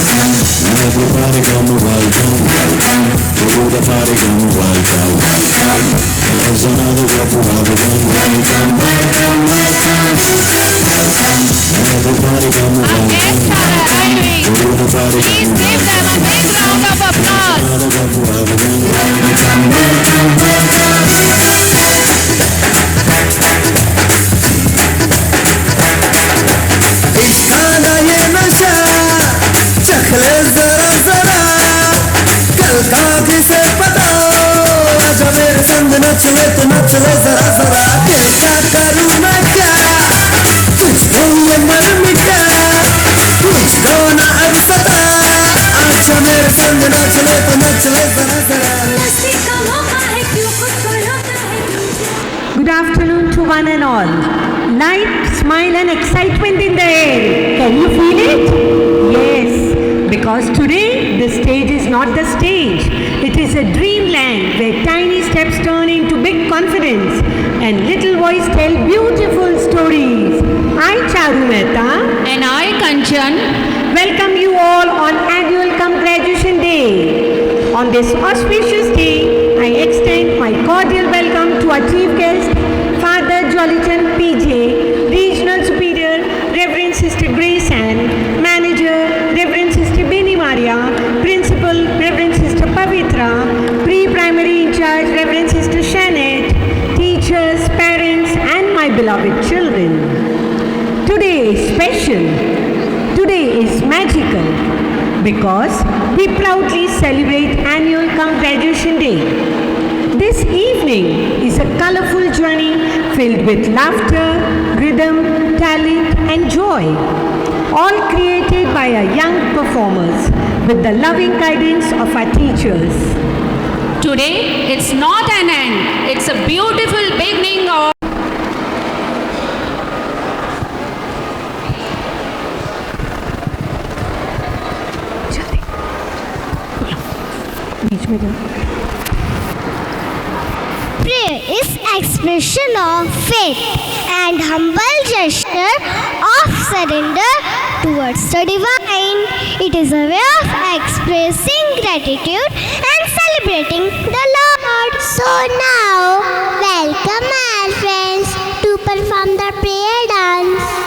Everybody come welcome, welcome to the party, come welcome, welcome. There's another way for everyone. Welcome, welcome, welcome, welcome. Everybody come welcome. Our guests are arriving. To the party, Please give them a big round of applause. another way for everyone. Welcome, welcome, welcome. इश्काना ये नशा चखले जरा जरा कल का किसे पता आजा मेरे संग नचले तो नचले जरा जरा दिल का करूँ मैं क्या तुझको ये मन मिटा मुझको ना अब पता आजा मेरे संग नचले तो नचले जरा जरा मस्ती का मौका है क्यों खुद को रोकना है Good afternoon to one and all. Light, smile and excitement in the air. Can you feel it? Yes, because today the stage is not the stage. It is a dreamland where tiny steps turn into big confidence and little voices tell beautiful stories. I, Charu Mehta, And I, Kanchan, welcome you all on annual Graduation Day. On this auspicious day, I extend my cordial welcome to our chief guest, Father Jollyton PJ, Regional Superior, Reverend Sister Grace Ann, Manager, Reverend Sister Bini Maria, Principal, Reverend Sister Pavitra, Pre-Primary In Charge, Reverend Sister Shanette, teachers, parents, and my beloved children. Today is special. Today is magical because we proudly celebrate annual Graduation Day. This evening is a colorful journey filled with laughter, rhythm, talent and joy, all created by our young performers with the loving guidance of our teachers. today it's not an end. It's a beautiful beginning of Prayer is expression of faith and humble gesture of surrender towards the divine. It is a way of expressing gratitude and celebrating the Lord. So now, welcome our friends to perform the prayer dance.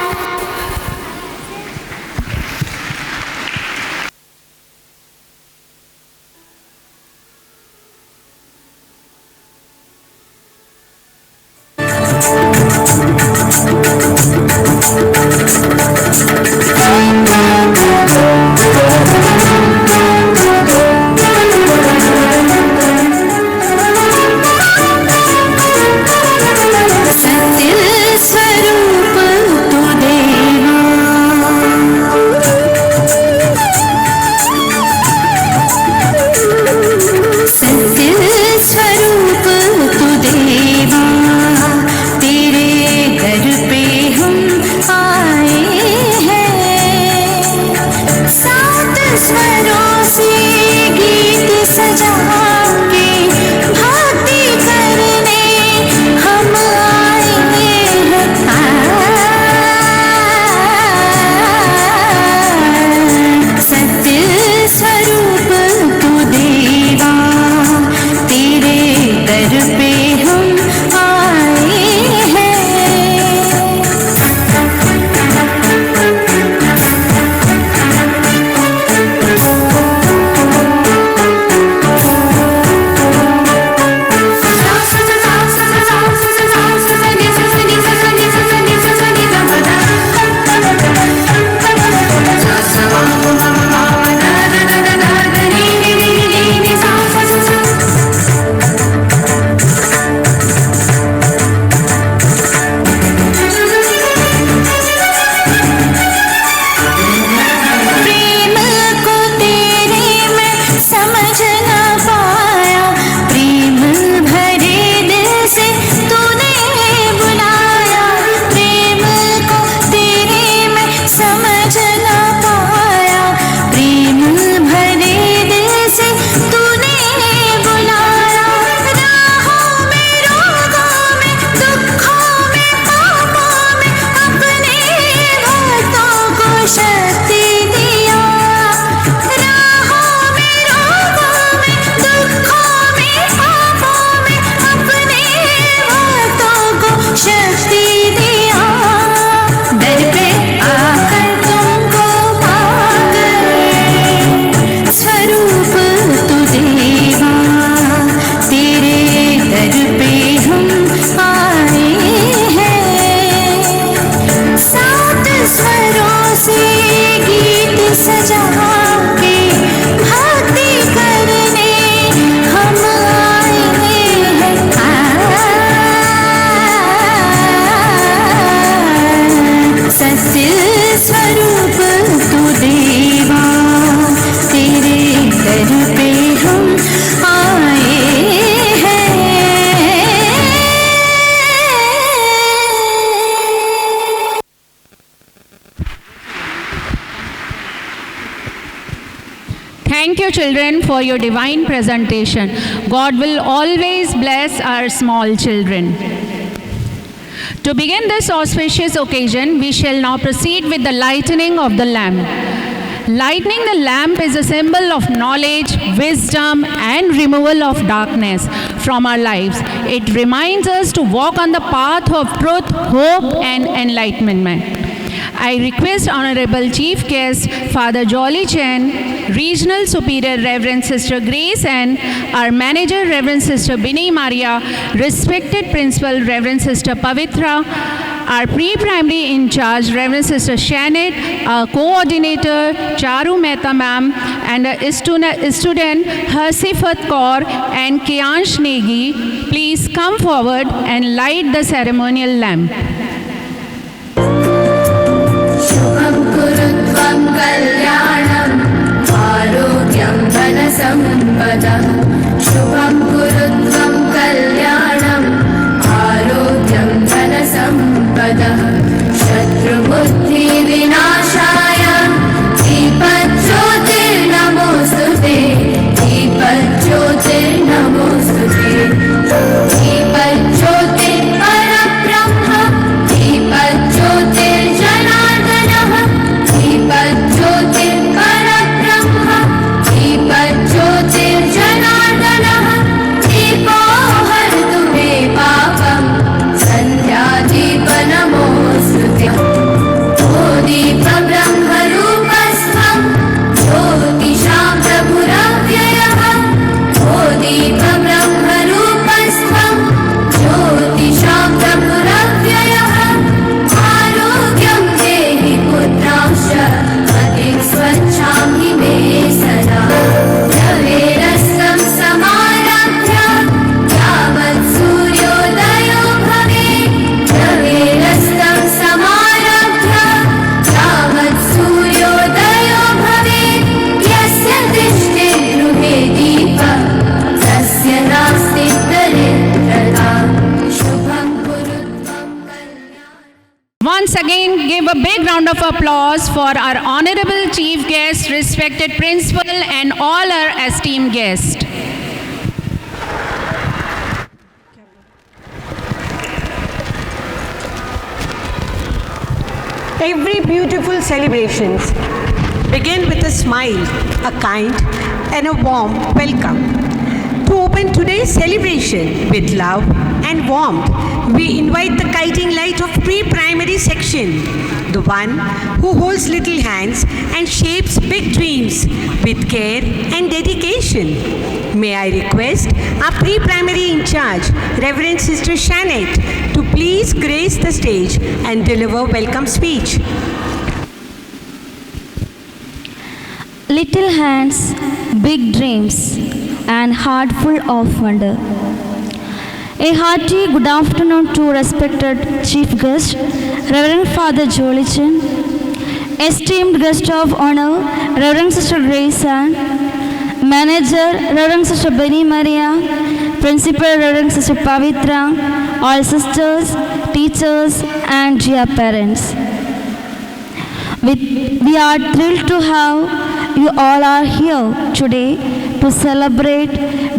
you, children, for your divine presentation. God will always bless our small children. To begin this auspicious occasion, we shall now proceed with the lighting of the lamp. Lighting the lamp is a symbol of knowledge, wisdom, and removal of darkness from our lives. It reminds us to walk on the path of truth, hope, and enlightenment. I request Honorable Chief Guest, Father Jolly Chen, Regional Superior Reverend Sister Grace, and our Manager Reverend Sister Bini Maria, respected Principal Reverend Sister Pavitra, our pre-primary in charge Reverend Sister Shannon, our coordinator Charu Mehta ma'am, and a student Harsifat Kaur and Kiansh Negi, please come forward and light the ceremonial lamp. कुरुत्वं कल्याणम् आरोग्यं धनसम्पदः शुभं कुरुत्वं कल्याणम् आरोग्यं धनसम्पदः शत्रुबुद्धिविनाशाय दीपज्योतिर्नमोऽस्तुते दीपज्योतिर्नमोऽस्तुते दीपज्योतिर्परब्रह्म दीपज्योतिर्जनार्दनः दीपज्योतिर्परब्रह्म दीपज्योतिर्जनार्दनः दीपो हरतु मे पापं सन्ध्यादीपनमोऽस्तुते ओ दीपब्रह्मरूपस्त्वं ज्योतिषां प्रभुरव्ययः ओ दीपब्रह्मरूपस्त्वं ज्योतिषां प्रभुरव्ययः आरोग्यं देहि पुत्रांश्च मतिं स्वच्छामि मे सदा रवेरस्तं समारभ्य यावत् सूर्योदयो भवेत् रवेरस्तं समारभ्य यावत् सूर्योदयो भवेत् यस्य तिष्ठे गृहे दीपः तस्य नास्ति दरिद्रता शुभं कुरुत्वं कल्याणम्. Once again, give a big round of applause for our Honorable Chief Guest, respected Principal, and all our esteemed guests. Every beautiful celebrations begin with a smile, a kind and a warm welcome. To open today's celebration with love and warmth, we invite the guiding light of pre-primary section, the one who holds little hands and shapes big dreams with care and dedication. May I request our pre-primary in charge, Reverend Sister Shanette, to please grace the stage and deliver welcome speech. Little hands, big dreams, and heart full of wonder. A hearty good afternoon to respected Chief Guest, Reverend Father Jolly Chen, esteemed guest of honor, Reverend Sister Grace Ann, Manager, Reverend Sister Bini Maria, Principal, Reverend Sister Pavitra, all sisters, teachers, and dear parents. We are thrilled to have you all are here today to celebrate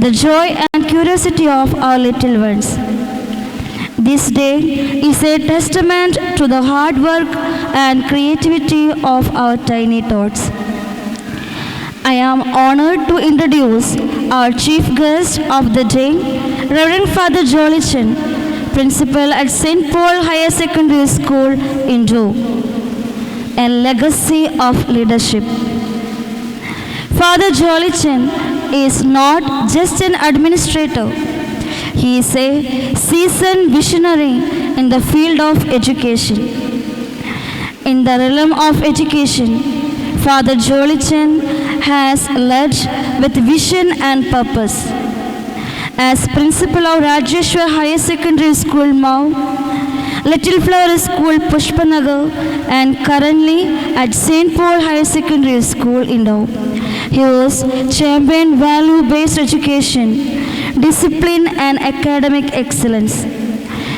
the joy and curiosity of our little ones. This day is a testament to the hard work and creativity of our tiny tots. I am honored to introduce our chief guest of the day, Reverend Father Jolly Chen, Principal at St. Paul Higher Secondary School, Indo, a legacy of leadership. Father Jolly Chen is not just an administrator. He is a seasoned visionary in the field of education. In the realm of education, Father Jolly Chen has led with vision and purpose. As principal of Rajeshwar Higher Secondary School, Mau, Little Flower School, Pushpanagar, and currently at St. Paul Higher Secondary School, Indo. He was championed value-based education, discipline, and academic excellence.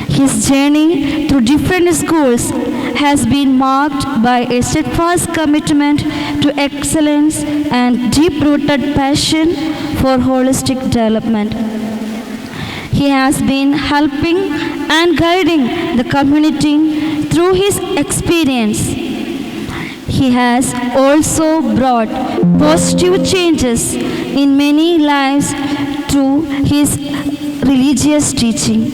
His journey through different schools has been marked by a steadfast commitment to excellence and deep-rooted passion for holistic development. He has been helping and guiding the community through his experience. He has also brought positive changes in many lives through his religious teaching.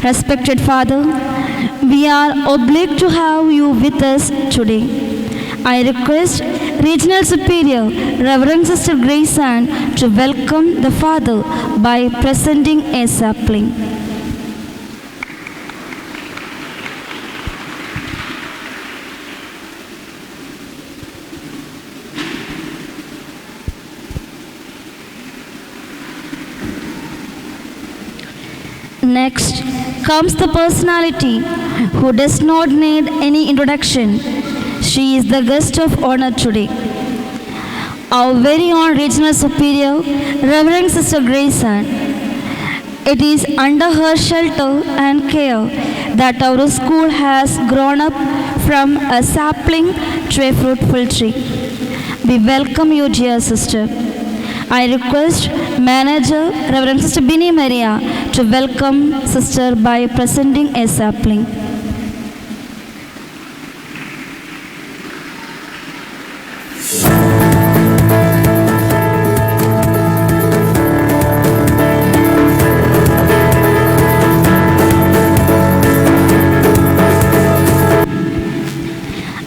Respected Father, we are obliged to have you with us today. I request Regional Superior Reverend Sister Grace Ann to welcome the Father by presenting a sapling. Next comes the personality who does not need any introduction. She is the guest of honor today. Our very own Regional Superior, Reverend Sister Grace Ann. It is under her shelter and care that our school has grown up from a sapling to a fruitful tree. We welcome you, dear sister. I request Manager Reverend Sister Bini Maria to welcome Sister by presenting a sapling.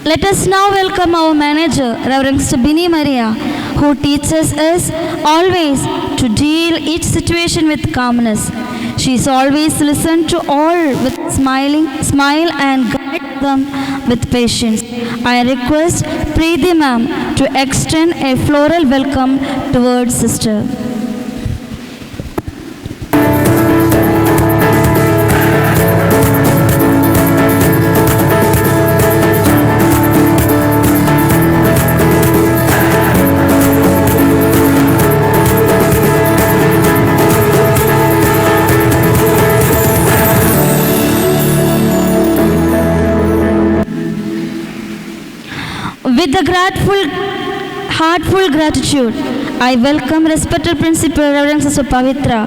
Let us now welcome our manager, Reverend Sister Bini Maria, who teaches us always to deal each situation with calmness. She is always listened to all with smile and guide them with patience. I request Preeti ma'am to extend a floral welcome towards sister. With a heartful gratitude, I welcome respected Principal Reverend Sister Pavitra,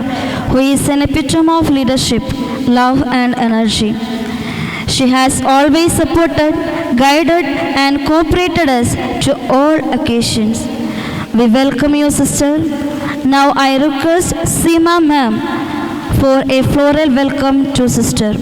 who is an epitome of leadership, love and energy. She has always supported, guided and cooperated us to all occasions. We welcome you, sister. Now I request Seema ma'am for a floral welcome to sister.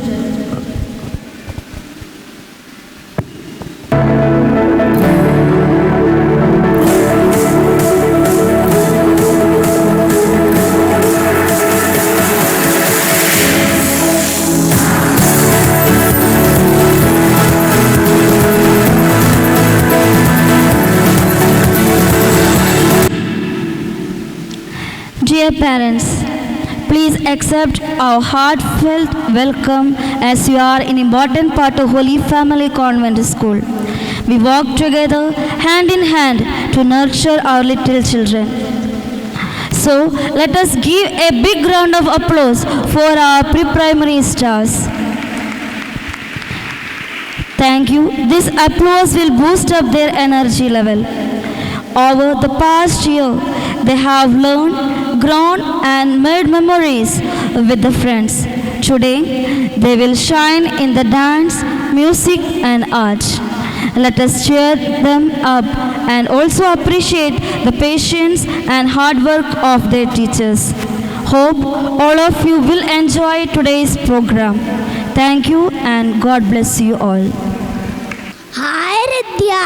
Dear parents, please accept our heartfelt welcome as you are an important part of Holy Family Convent School. We walk together hand in hand to nurture our little children. So let us give a big round of applause for our pre-primary stars. Thank you. This applause will boost up their energy level. Over the past year, they have learned, grown and made memories with the friends. Today, they will shine in the dance, music and art. Let us cheer them up and also appreciate the patience and hard work of their teachers. Hope all of you will enjoy today's program. Thank you and God bless you all. Hi Ridhya.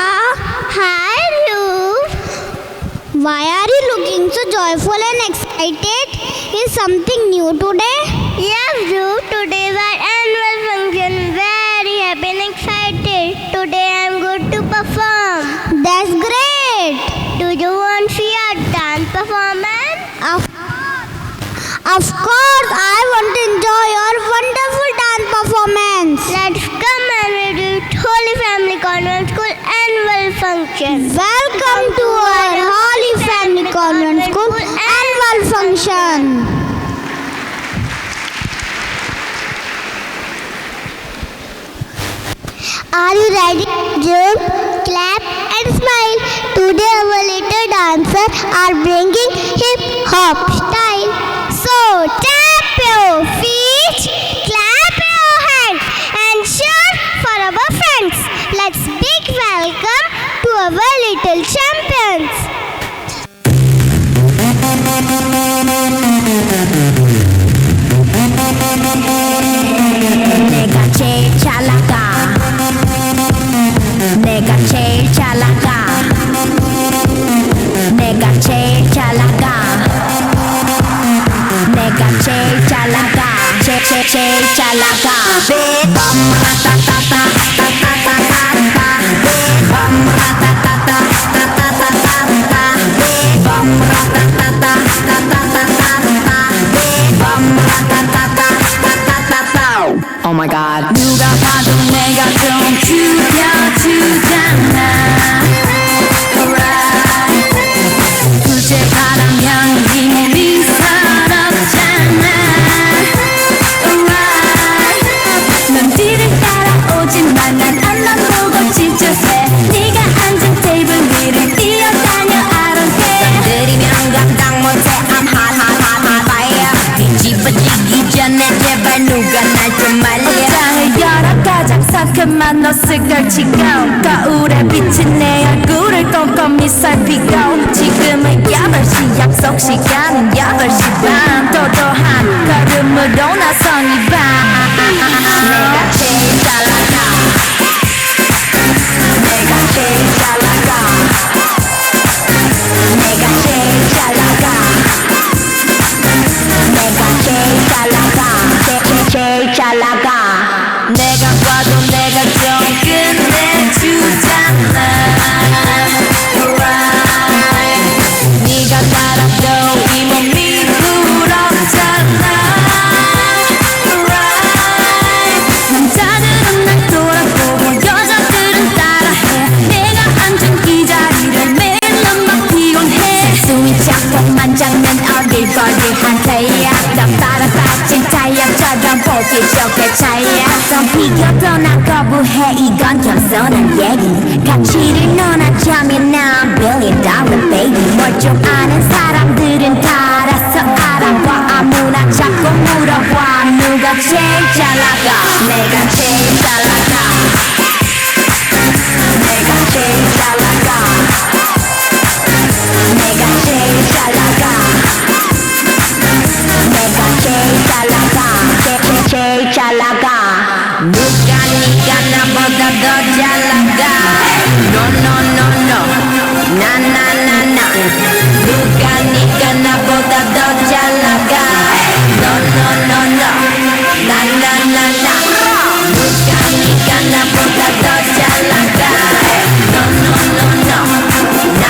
Hi Rup. Why are you looking so joyful and excited? Is something new today? Yes, Rup. Today is our annual function. Very happy and excited. Today I am going to perform. That's great. Do you want to see a dance performance? Of course, I want to enjoy your wonderful dance performance. Let's come and read Holy Family Convent School annual function. Welcome to our Holy Family Convent School annual function. Are you ready? Jump, clap and smile. Today our little dancers are bringing hip hop style. So tap your feet, clap your hands and cheer for our friends. Let's big welcome to our little champions. 내가 제일 잘 나가 내가 제일 잘 나가 내가 제일 잘 나가 내가 제일 잘 나가 제일 잘 나가 Oh my god. 누가 봐도 내가 좀 죽여주잖아. Alright. 둘째 바람 향기 미사롭잖아. Alright. 넌 뒤를 따라오지만 난 앞만 보고 지쳐서 네가 앉은 테이블 위를 뛰어다녀 I don't care. 들이면 감당 못해 I'm hot fire. 뒤집어지기 전에 제발 누가 날 좀 말려. 세상을 열어 가장 상큼한 옷을 걸치고 거울에 비친 내 얼굴을 꼼꼼히 살피고 지금은 8시 약속 시간은 8시 반 도도한 걸음으로 나선 이 밤 내가 제일 잘 나가 내가 제일 잘 나가 내가 제일 잘 나가 내가 제일 잘 나가 제일 잘 나가 내가 봐도 내가 좀 끝내주잖아 Alright 네가 따라도 이 몸이 부럽잖아 Alright 남자들은 날 돌아보고 여자들은 따라해 내가 앉은 이 자리를 매일 막 피곤해 숨이 자꾸만 잡는 어딜버딜한 타이야 남 따라 빠진 타이어처럼 보기 좋게 차이야 어떤 비교도 난 거부해 이건 겸손한 얘기 가치를 논하자면 난 $1 billion baby 뭘 좀 아는 사람들은 다 알아서 알아봐 아무나 자꾸 물어봐 누가 제일 잘 나가 내가 제일 잘 나가 내가 제일 잘 나가 내가 제일 잘 나가 내가 제일 잘 나가 제일 잘 나가 누가 네가 나보다 더 잘 나가 No no no no 나 누가 네가 나보다 더 잘 나가 No no no no 나 누가 네가 나보다 더 잘 나가 No no no no 나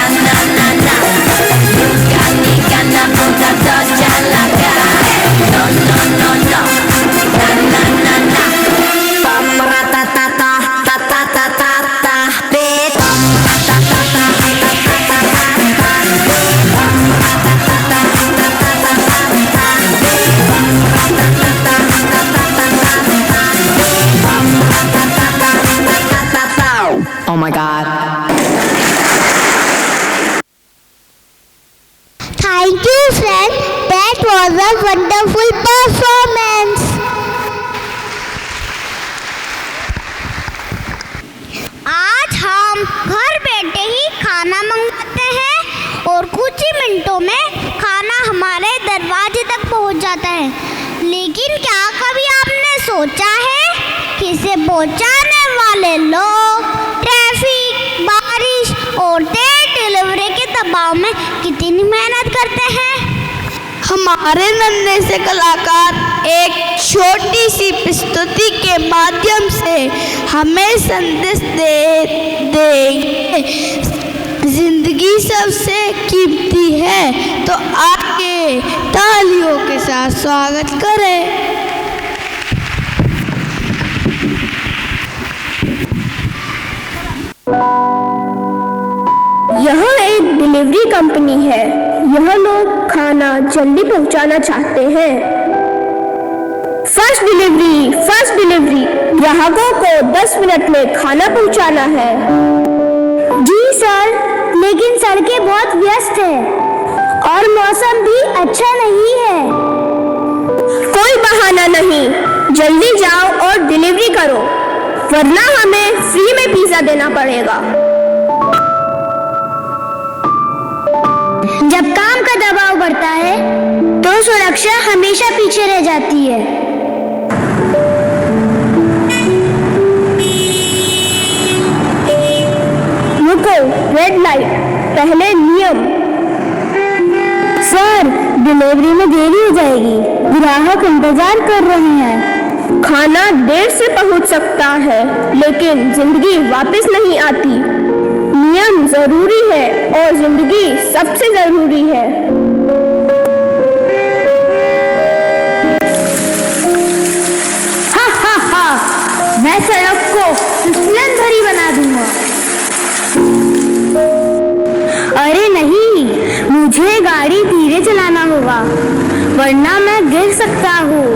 누가 네가 나보다 더 잘 나가 No no no no Oh my god. Thank you, friend. That was a wonderful performance. आज हम घर बैठे ही खाना मंगाते हैं और कुछ ही मिनटों में खाना हमारे दरवाजे तक पहुंच जाता है। लेकिन क्या कभी आपने सोचा है कि इसे पहुंचाने वाले लोग ट्रैफिक, बारिश और देर डिलीवरी के दबाव में कितनी मेहनत करते हैं? हमारे नन्हे से कलाकार एक छोटी सी प्रस्तुति के माध्यम से हमें संदेश देंगे। जिंदगी सबसे कीमती है तो आगे तालियों के साथ स्वागत करें। यह एक डिलीवरी कंपनी है। यह लोग खाना जल्दी पहुंचाना चाहते हैं। फर्स्ट डिलीवरी ग्राहकों को 10 मिनट में खाना पहुंचाना है। जी सर, लेकिन सड़कें बहुत व्यस्त है और मौसम भी अच्छा नहीं है। कोई बहाना नहीं, जल्दी जाओ और डिलीवरी करो, वरना हमें फ्री में पिज्जा देना पड़ेगा। जब काम का दबाव बढ़ता है तो सुरक्षा हमेशा पीछे रह जाती है। रुको, रेड लाइट, पहले नियम। सर, डिलीवरी में देरी हो जाएगी, ग्राहक इंतजार कर रहे हैं। खाना देर से पहुंच सकता है, लेकिन जिंदगी वापस नहीं आती। नियम जरूरी है और जिंदगी सबसे जरूरी है। हा हा हा, मैं सड़क को फिसलन भरी बना दूंगा। अरे नहीं, मुझे गाड़ी धीरे चलाना होगा, वरना मैं गिर सकता हूँ।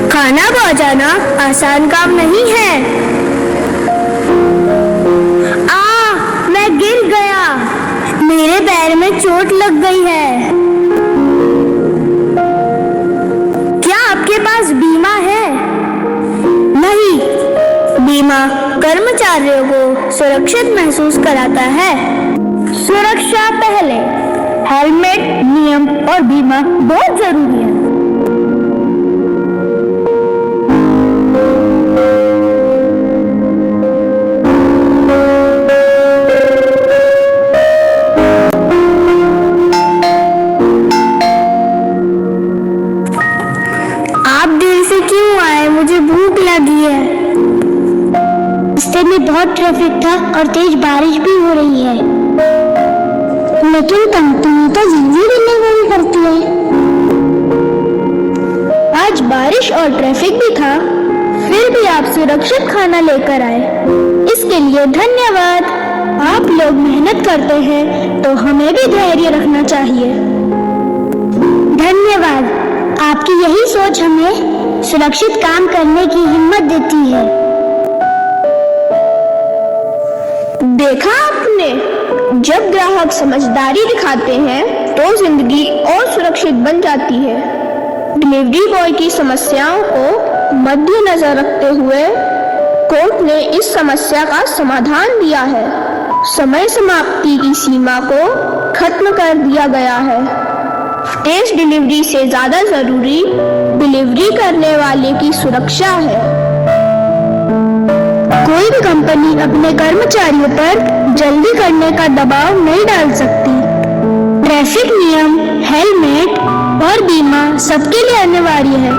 खाना पहुंचाना आसान काम नहीं है। मैं गिर गया, मेरे पैर में चोट लग गई है। क्या आपके पास बीमा है? नहीं, बीमा कर्मचारियों को सुरक्षित महसूस कराता है। सुरक्षा पहले, हेलमेट, नियम और बीमा बहुत जरूरी है। आप देर से क्यों आए? मुझे भूख लगी है। रास्ते में बहुत ट्रैफिक था और तेज बारिश भी हो रही है। लेकिन कंपनी तो जल्दी डिलीवरी करती है। आज बारिश और ट्रैफिक भी था, फिर भी आप सुरक्षित खाना लेकर आए, इसके लिए धन्यवाद। आप लोग मेहनत करते हैं तो हमें भी धैर्य रखना चाहिए। धन्यवाद, आपकी यही सोच हमें सुरक्षित काम करने की हिम्मत देती है। देखा आपने, जब ग्राहक समझदारी दिखाते हैं तो जिंदगी और सुरक्षित बन जाती है। डिलीवरी बॉय की समस्याओं को मद्देनजर रखते हुए कोर्ट ने इस समस्या का समाधान दिया है। समय समाप्ति की सीमा को खत्म कर दिया गया है। तेज डिलीवरी से ज्यादा जरूरी डिलीवरी करने वाले की सुरक्षा है। कोई भी कंपनी अपने कर्मचारियों पर जल्दी करने का दबाव नहीं डाल सकती। ट्रैफिक नियम, हेलमेट और बीमा सबके लिए अनिवार्य है।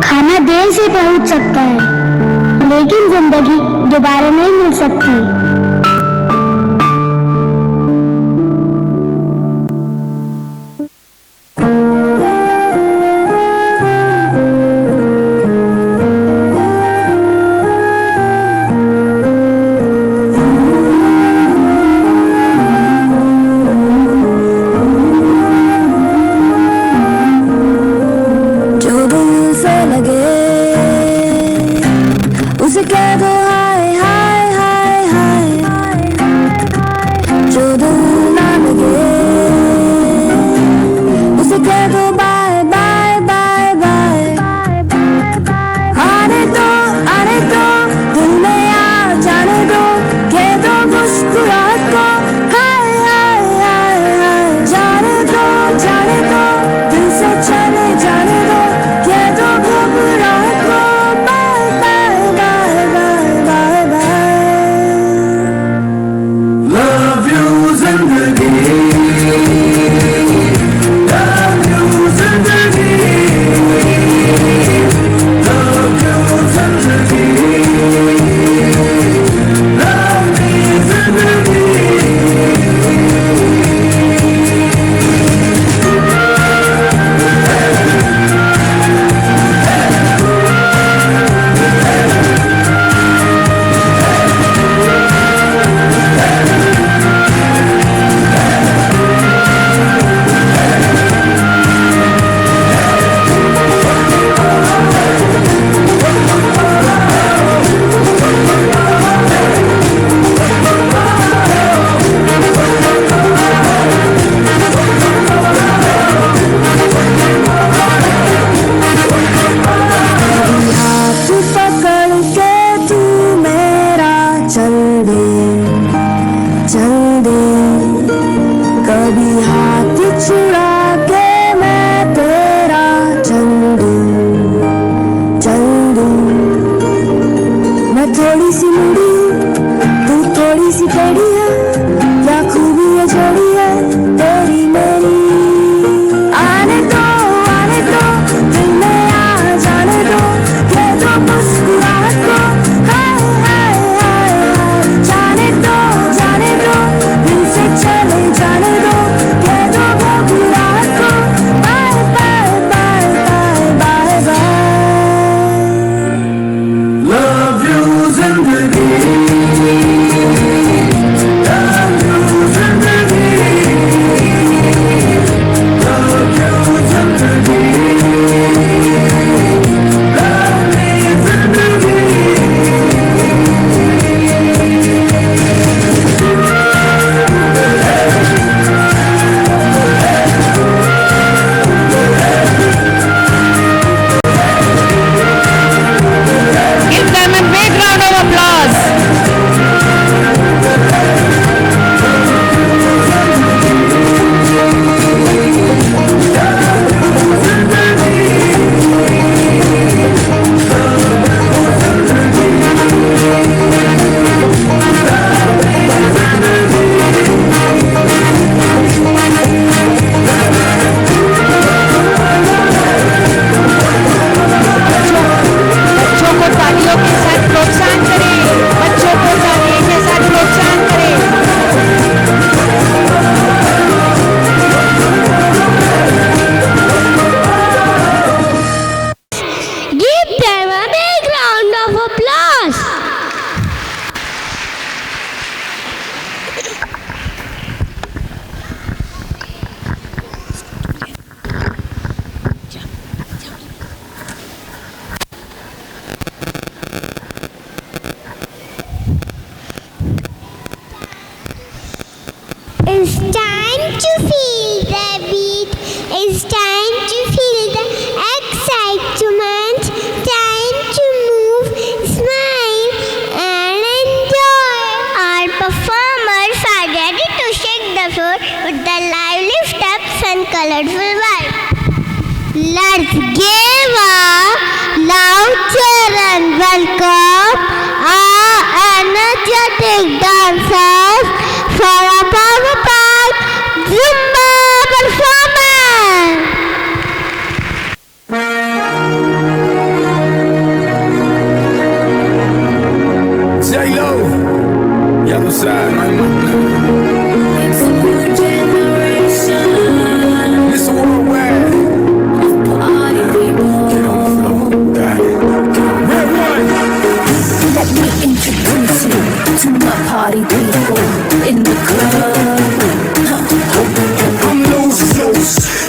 खाना देर से पहुंच सकता है, लेकिन जिंदगी दोबारा नहीं मिल सकती। Love you, Zindagi. Let's give a loud cheer and welcome our energetic dancers for a power-packed Zumba performance. J-Lo, ya lo sabes. It's a new generation Mr. Worldwide. of party people. Get on the floor. Red one. Let me introduce you to my party people in the club. I'm loose,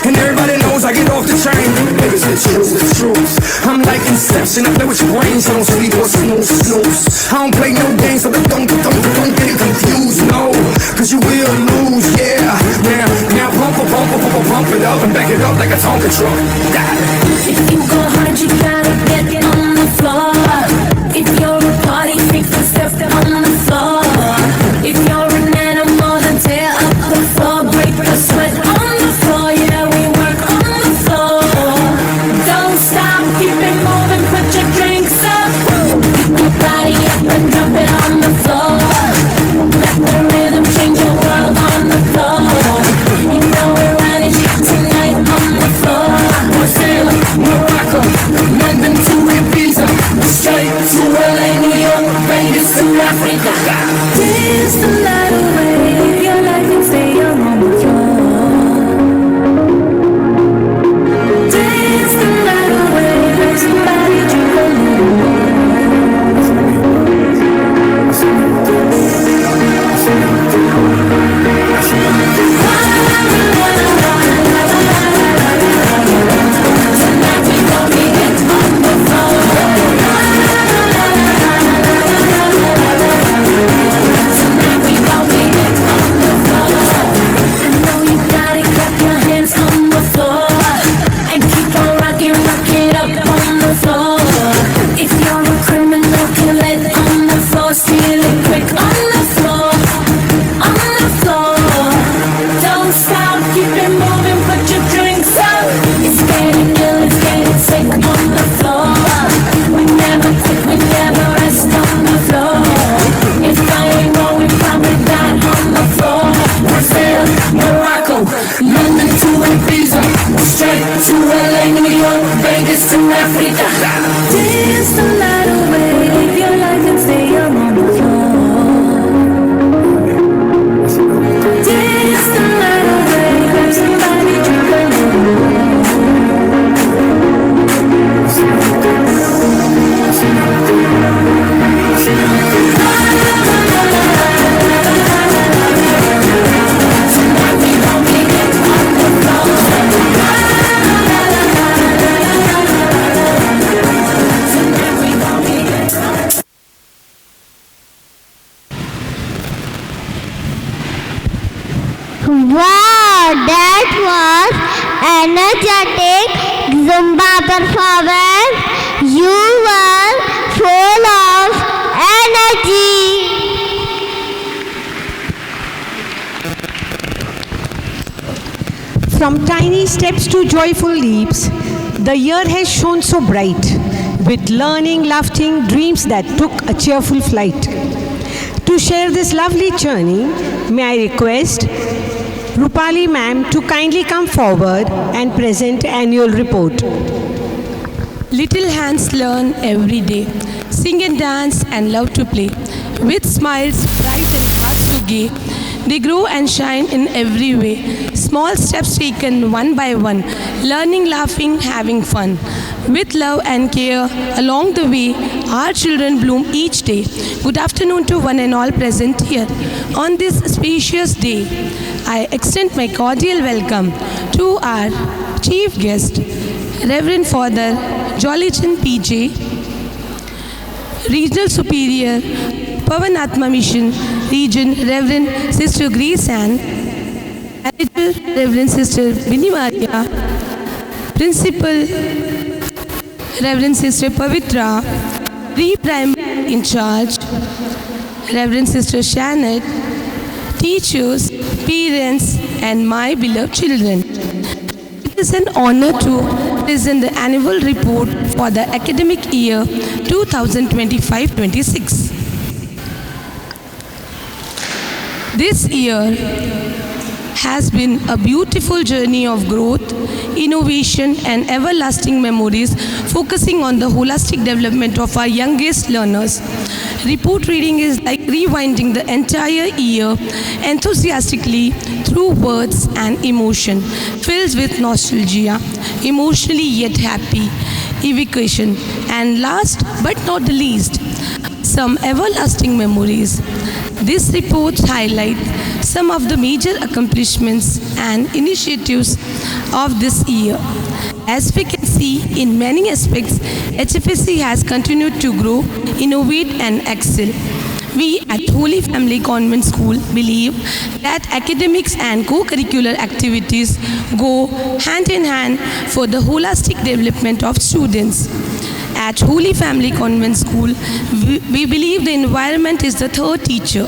and everybody knows I get off the train. Baby, it's the truth. I'm like Inception, I play with your brains, so don't sleep or snooze. I don't play no games, so don't get it confused, no, cause you will lose, yeah. Now pump it up and back it up like a Tonka truck. If you go hard, you gotta get on the floor. If you're a party freak, then step on the floor. If you're an animal, then tear up the floor. Break the sweat on the floor, yeah, we work on the floor. Don't stop, keep it moving, put your drinks up. Pick your body up and drop it on the floor. Let the rhythm change your world on the floor. You know we're running shit tonight on the floor. Brazil, Morocco, London to Ibiza, straight to LA, New York, Vegas to Africa. Dance the night away, live your life and stay on the floor. Dance the night away, let somebody drink a Wow, that was energetic Zumba performance. You were full of energy. From tiny steps to joyful leaps, the year has shone so bright, with learning, laughing, dreams that took a cheerful flight. To share this lovely journey, may I request Rupali ma'am to kindly come forward and present annual report. Little hands learn every day, sing and dance and love to play. With smiles bright and hearts so gay, they grow and shine in every way. Small steps taken one by one, learning, laughing, having fun. With love and care along the way, our children bloom each day. Good afternoon to one and all present here. On this spacious day, I extend my cordial welcome to our chief guest, Reverend Father Jollychan PJ, Regional Superior, Pavan Atma Mission, Region Reverend Sister Grace Ann, Manager Reverend Sister Vinny Maria, Principal Reverend Sister Pavitra, Pre-Primary in charge, Reverend Sister Shannon, teachers, parents, and my beloved children. It is an honor to present the annual report for the academic year 2025-26. This year has been a beautiful journey of growth, innovation, and everlasting memories, focusing on the holistic development of our youngest learners. Report reading is like rewinding the entire year enthusiastically through words and emotion, filled with nostalgia, emotionally yet happy, evocation, and last but not the least, some everlasting memories. This report highlights some of the major accomplishments and initiatives of this year. As we can see, in many aspects, HFSC has continued to grow, innovate, and excel. We at Holy Family Convent School believe that academics and co-curricular activities go hand in hand for the holistic development of students. At Holy Family Convent School, we believe the environment is the third teacher.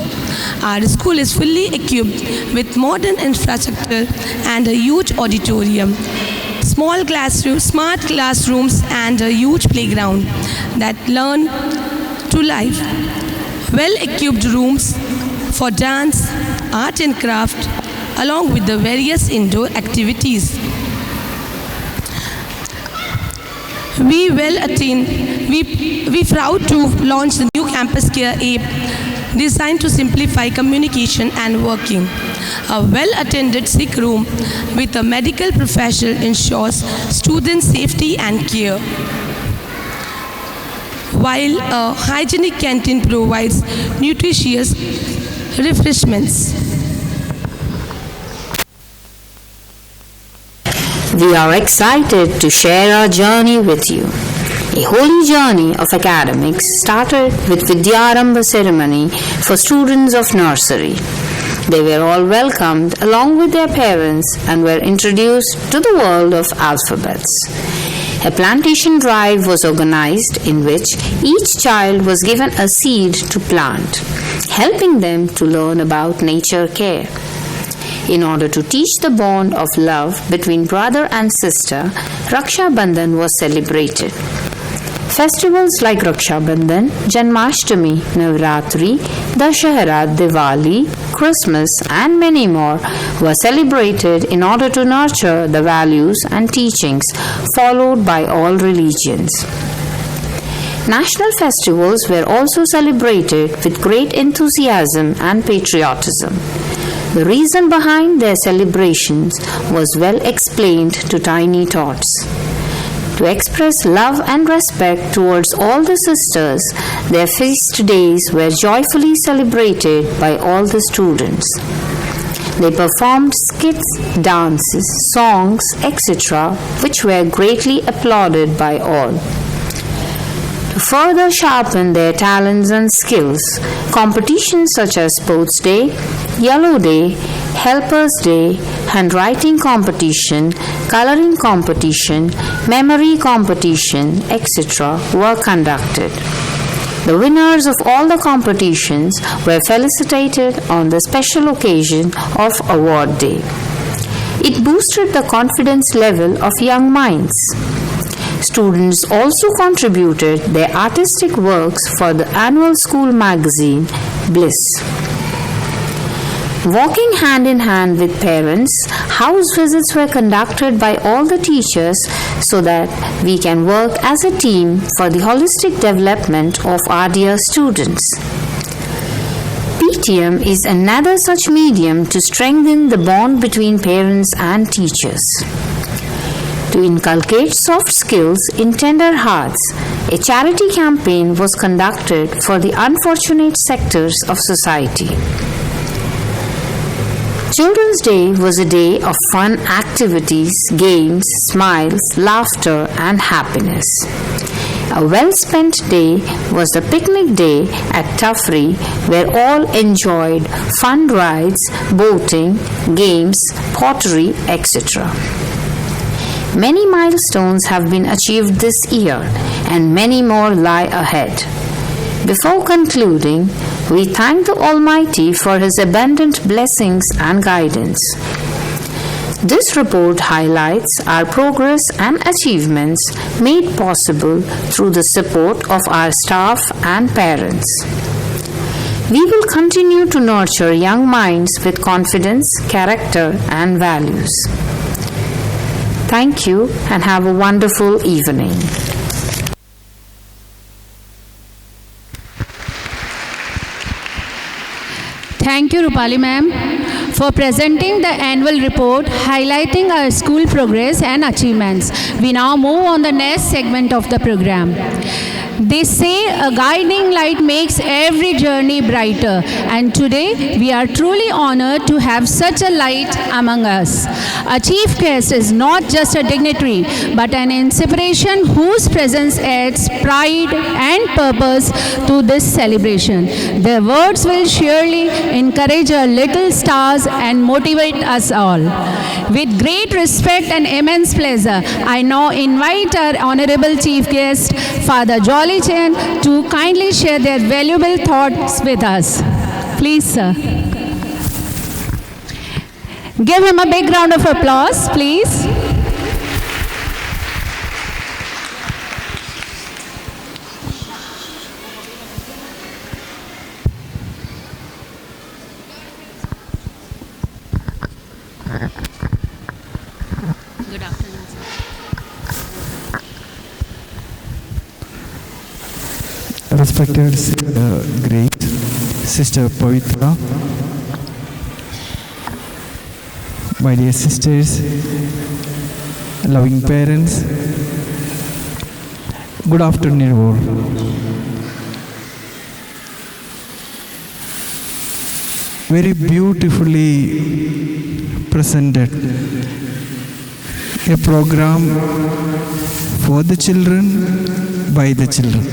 Our school is fully equipped with modern infrastructure and a huge auditorium, small classrooms, smart classrooms, and a huge playground that learn to life. Well-equipped rooms for dance, art and craft, along with the various indoor activities. We proud to launch the new Campus Care app designed to simplify communication and working. A well-attended sick room with a medical professional ensures student safety and care, while a hygienic canteen provides nutritious refreshments. We are excited to share our journey with you. A holy journey of academics started with Vidyarambha ceremony for students of nursery. They were all welcomed along with their parents and were introduced to the world of alphabets. A plantation drive was organized in which each child was given a seed to plant, helping them to learn about nature care. In order to teach the bond of love between brother and sister, Raksha Bandhan was celebrated. Festivals like Raksha Bandhan, Janmashtami, Navratri, Dashahara, Diwali, Christmas, and many more were celebrated in order to nurture the values and teachings followed by all religions. National festivals were also celebrated with great enthusiasm and patriotism. The reason behind their celebrations was well explained to Tiny Tots. To express love and respect towards all the sisters, their feast days were joyfully celebrated by all the students. They performed skits, dances, songs, etc., which were greatly applauded by all. To further sharpen their talents and skills, competitions such as Sports Day, Yellow Day, Helpers Day, handwriting competition, coloring competition, memory competition, etc. were conducted. The winners of all the competitions were felicitated on the special occasion of Award Day. It boosted the confidence level of young minds. Students also contributed their artistic works for the annual school magazine, Bliss. Walking hand in hand with parents, house visits were conducted by all the teachers so that we can work as a team for the holistic development of our dear students. PTM is another such medium to strengthen the bond between parents and teachers. To inculcate soft skills in tender hearts, a charity campaign was conducted for the unfortunate sectors of society. Children's Day was a day of fun activities, games, smiles, laughter, and happiness. A well-spent day was the picnic day at Tafri, where all enjoyed fun rides, boating, games, pottery, etc. Many milestones have been achieved this year, and many more lie ahead. Before concluding, we thank the Almighty for His abundant blessings and guidance. This report highlights our progress and achievements made possible through the support of our staff and parents. We will continue to nurture young minds with confidence, character, and values. Thank you and have a wonderful evening. Thank you, Rupali ma'am, for presenting the annual report highlighting our school progress and achievements. We now move on the next segment of the program. They say a guiding light makes every journey brighter, and today we are truly honored to have such a light among us. A chief guest is not just a dignitary, but an inspiration whose presence adds pride and purpose to this celebration. Their words will surely encourage our little stars and motivate us all. With great respect and immense pleasure, I now invite our Honorable Chief Guest, Father Jolly Chen, to kindly share their valuable thoughts with us. Please, sir. Give him a big round of applause, please. Good afternoon, sir. Respected great Sister Pavitra, my dear sisters, loving parents, good afternoon all. Very beautifully presented a program for the children by the children.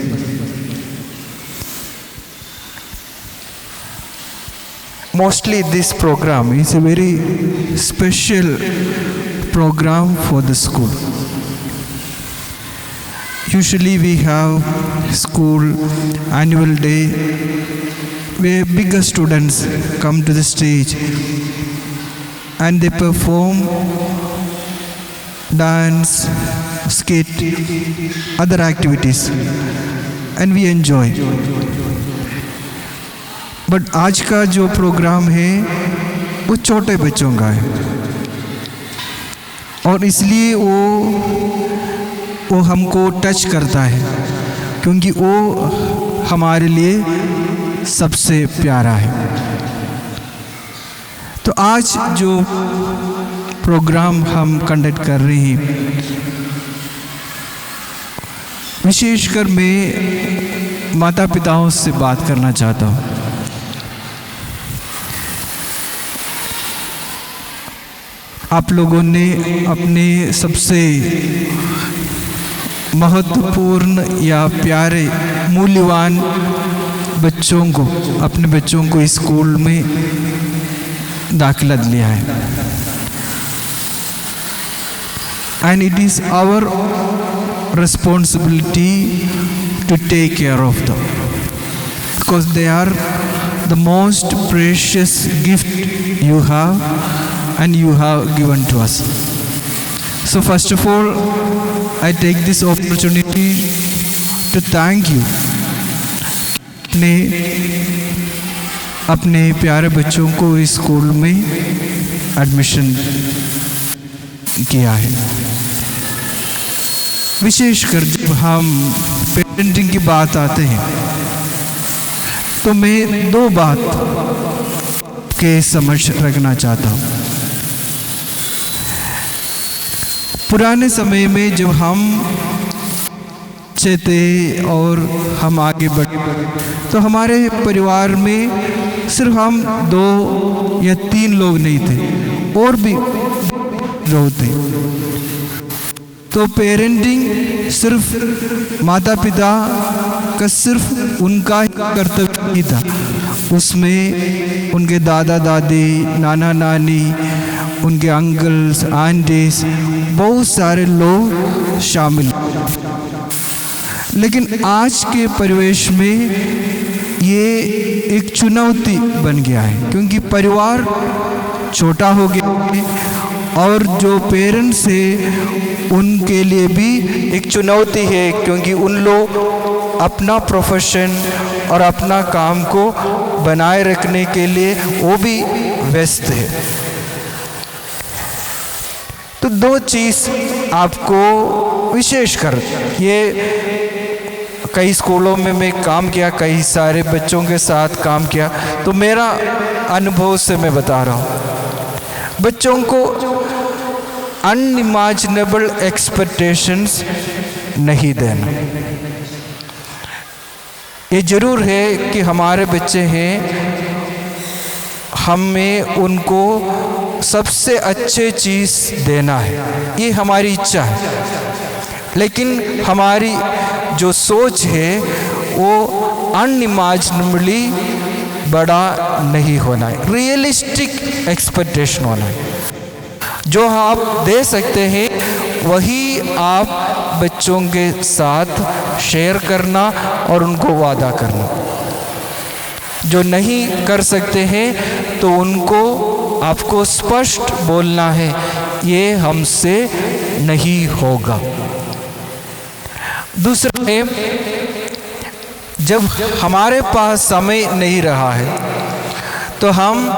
Mostly this program is a very special program for the school. Usually we have school annual day where bigger students come to the stage and they perform dance, skit, other activities, and we enjoy. But आज का जो programme है वो छोटे बच्चों का है और इसलिए वो हमको टच करता है क्योंकि वो हमारे लिए सबसे प्यारा है। तो आज जो प्रोग्राम हम कंडक्ट कर रहे हैं, विशेषकर मैं माता पिताओं से बात करना चाहता हूँ। आप लोगों ने अपने सबसे महत्वपूर्ण या प्यारे मूल्यवान बच्चों को, अपने बच्चों को स्कूल में दाखिला लिया है, and it is our responsibility to take care of them because they are the most precious gift you have and you have given to us. So first of all, I take this opportunity to thank you. ने अपने प्यारे बच्चों को इस school में admission किया है। विशेषकर जब हम पेरेंटिंग की बात आते हैं तो मैं दो बात के समझ रखना चाहता हूँ। पुराने समय में जब हम थे और हम आगे बढ़े तो हमारे परिवार में सिर्फ हम 2 या 3 लोग नहीं थे, और भी लोग थे। तो पेरेंटिंग सिर्फ माता पिता का सिर्फ उनका ही कर्तव्य नहीं था, उसमें उनके दादा दादी, नाना नानी, उनके अंकल्स, आंटीज, बहुत सारे लोग शामिल। लेकिन आज के परिवेश में ये एक चुनौती बन गया है क्योंकि परिवार छोटा हो गया है और जो पेरेंट्स है उनके लिए भी एक चुनौती है, क्योंकि उन लोग अपना प्रोफेशन और अपना काम को बनाए रखने के लिए वो भी व्यस्त है। तो दो चीज़ आपको विशेषकर, ये कई स्कूलों में मैं काम किया, कई सारे बच्चों के साथ काम किया, तो मेरा अनुभव से मैं बता रहा हूँ, बच्चों को अनइमेजिनेबल एक्सपेक्टेशंस नहीं देना। ये ज़रूर है कि हमारे बच्चे हैं, हमें उनको सबसे अच्छे चीज़ देना है, ये हमारी इच्छा है, लेकिन हमारी जो सोच है वो अनइमेजिनेबली बड़ा नहीं होना है, रियलिस्टिक एक्सपेक्टेशन होना है। जो आप दे सकते हैं वही आप बच्चों के साथ शेयर करना और उनको वादा करना। जो नहीं कर सकते हैं तो उनको आपको स्पष्ट बोलना है, ये हमसे नहीं होगा। दूसरा है, जब हमारे पास समय नहीं रहा है तो हम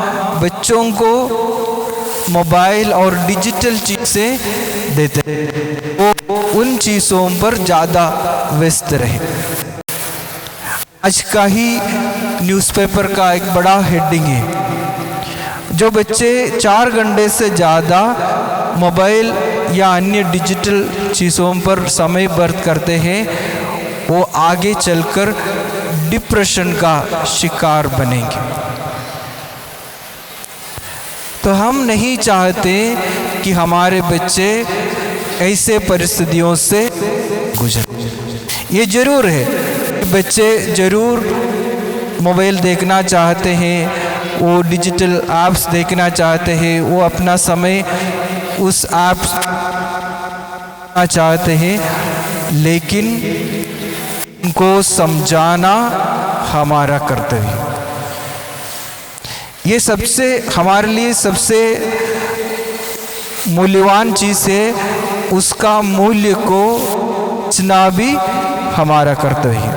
बच्चों को मोबाइल और डिजिटल चीज़ें देते हैं, वो उन चीज़ों पर ज़्यादा व्यस्त रहे। आज का ही न्यूज़पेपर का एक बड़ा हेडिंग है, जो बच्चे 4 घंटे से ज़्यादा मोबाइल या अन्य डिजिटल चीज़ों पर समय व्यर्थ करते हैं, वो आगे चलकर डिप्रेशन का शिकार बनेंगे। तो हम नहीं चाहते कि हमारे बच्चे ऐसे परिस्थितियों से गुजरें। ये ज़रूर है कि बच्चे ज़रूर मोबाइल देखना चाहते हैं, वो डिजिटल ऐप्स देखना चाहते हैं, वो अपना समय उस ऐप्स चाहते हैं, लेकिन उनको समझाना हमारा कर्तव्य है। ये सबसे हमारे लिए सबसे मूल्यवान चीज़ है, उसका मूल्य को समझना भी हमारा कर्तव्य है।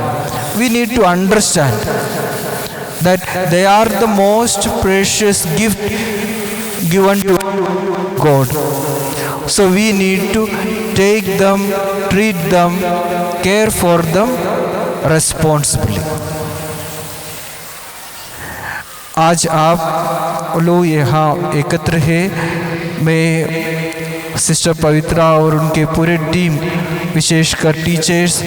We need to understand that they are the most precious gift given to God. So we need to take them, treat them, care for them responsibly. आज आप लोग यहाँ एकत्र हैं, मैं सिस्टर पवित्रा और उनके पूरे टीम, विशेषकर टीचर्स,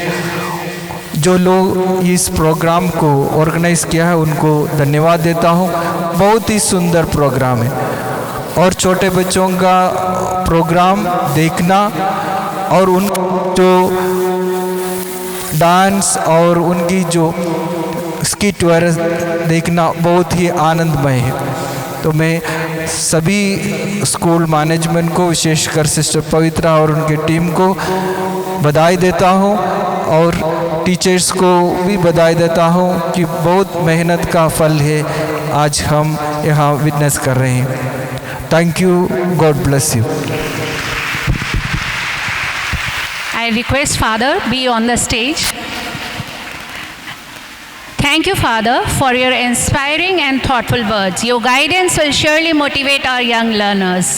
जो लोग इस प्रोग्राम को ऑर्गेनाइज़ किया है, उनको धन्यवाद देता हूँ। बहुत ही सुंदर प्रोग्राम है और छोटे बच्चों का प्रोग्राम देखना और उन जो डांस और उनकी जो स्किट वगैरह देखना बहुत ही आनंदमय है। तो मैं सभी स्कूल मैनेजमेंट को, विशेषकर सिस्टर पवित्रा और उनकी टीम को बधाई देता हूँ और टीचर्स को भी बधाई देता हूँ कि बहुत मेहनत का फल है आज हम यहाँ विटनेस कर रहे हैं। Thank you, God bless you. I request Father be on the stage. Thank you, Father, for your inspiring and thoughtful words. Your guidance will surely motivate our young learners.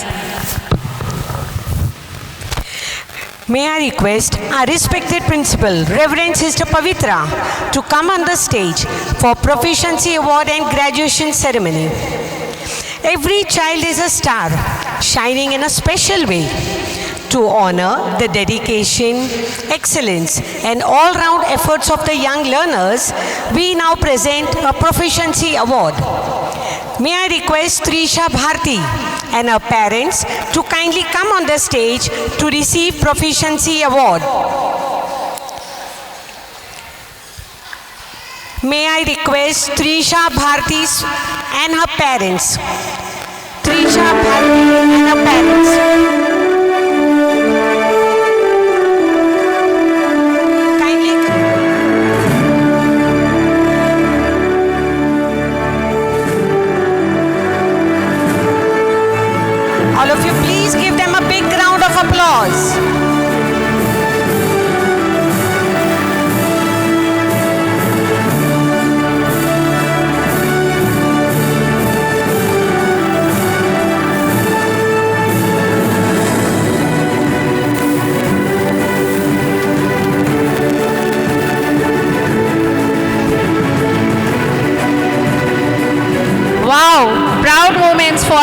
May I request our respected principal, Reverend Sister Pavitra, to come on the stage for Proficiency Award and Graduation Ceremony. Every child is a star, shining in a special way. To honor the dedication, excellence, and all-round efforts of the young learners, we now present a Proficiency Award. May I request Trisha Bharti and her parents to kindly come on the stage to receive Proficiency Award. May I request Trisha Bharti and her parents. Trisha Bharti and her parents. All of you, please give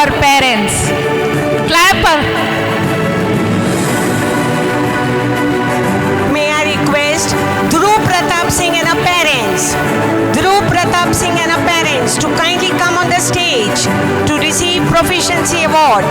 our parents. Clap. May I request Dhruv Pratap Singh and our parents, Dhruv Pratap Singh and our parents to kindly come on the stage to receive Proficiency Award.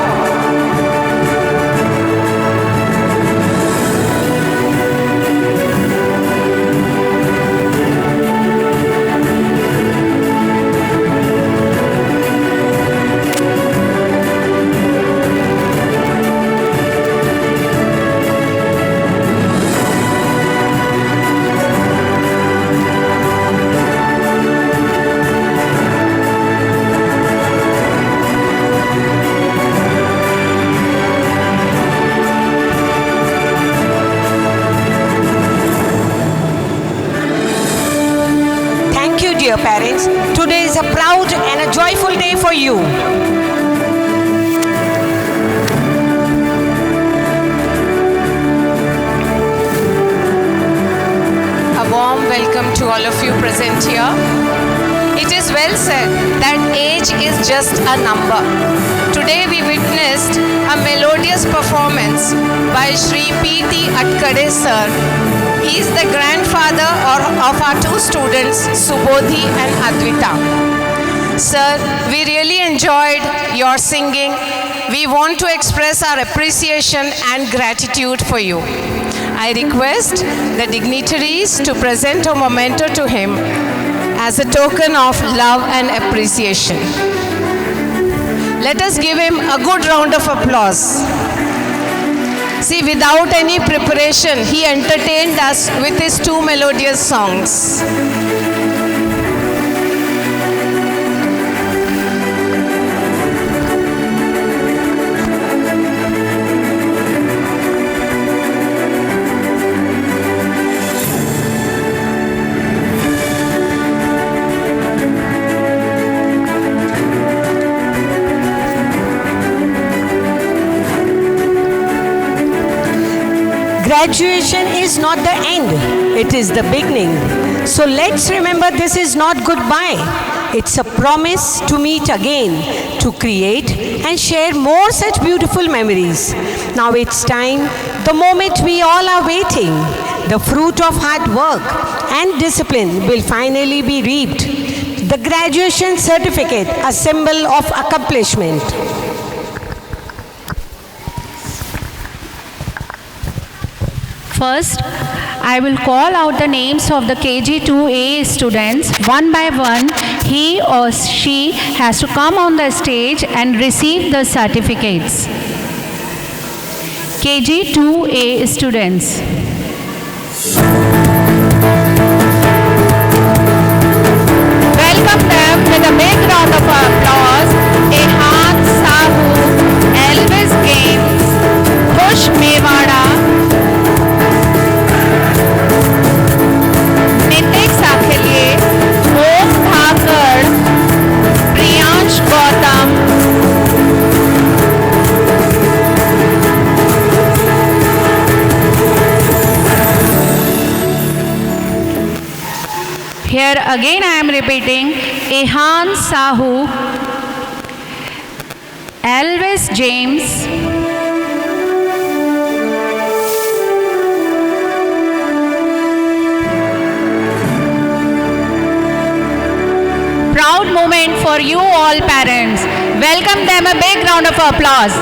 Dear parents, today is a proud and a joyful day for you. A warm welcome to all of you present here. It is well said that age is just a number. Today we witnessed a melodious performance by Shri P.T. Atkade sir. He is the grandfather of our two students, Subodhi and Advita. Sir, we really enjoyed your singing. We want to express our appreciation and gratitude for you. I request the dignitaries to present a memento to him as a token of love and appreciation. Let us give him a good round of applause. See, without any preparation, he entertained us with his two melodious songs. Graduation is not the end, it is the beginning. So let's remember, this is not goodbye. It's a promise to meet again, to create and share more such beautiful memories. Now it's time, the moment we all are waiting. The fruit of hard work and discipline will finally be reaped. The graduation certificate, a symbol of accomplishment. First, I will call out the names of the KG2A students. One by one, he or she has to come on the stage and receive the certificates. KG2A students. Welcome them with a big round of applause. Ehan Sahu, Elvis Games, Kush Mewada, Nitik Sakhilye, Om Thakar, Priyansh Gautam, here again I am repeating, Ehan Sahu, Elvis James, proud moment for you all parents. Welcome them a big round of applause.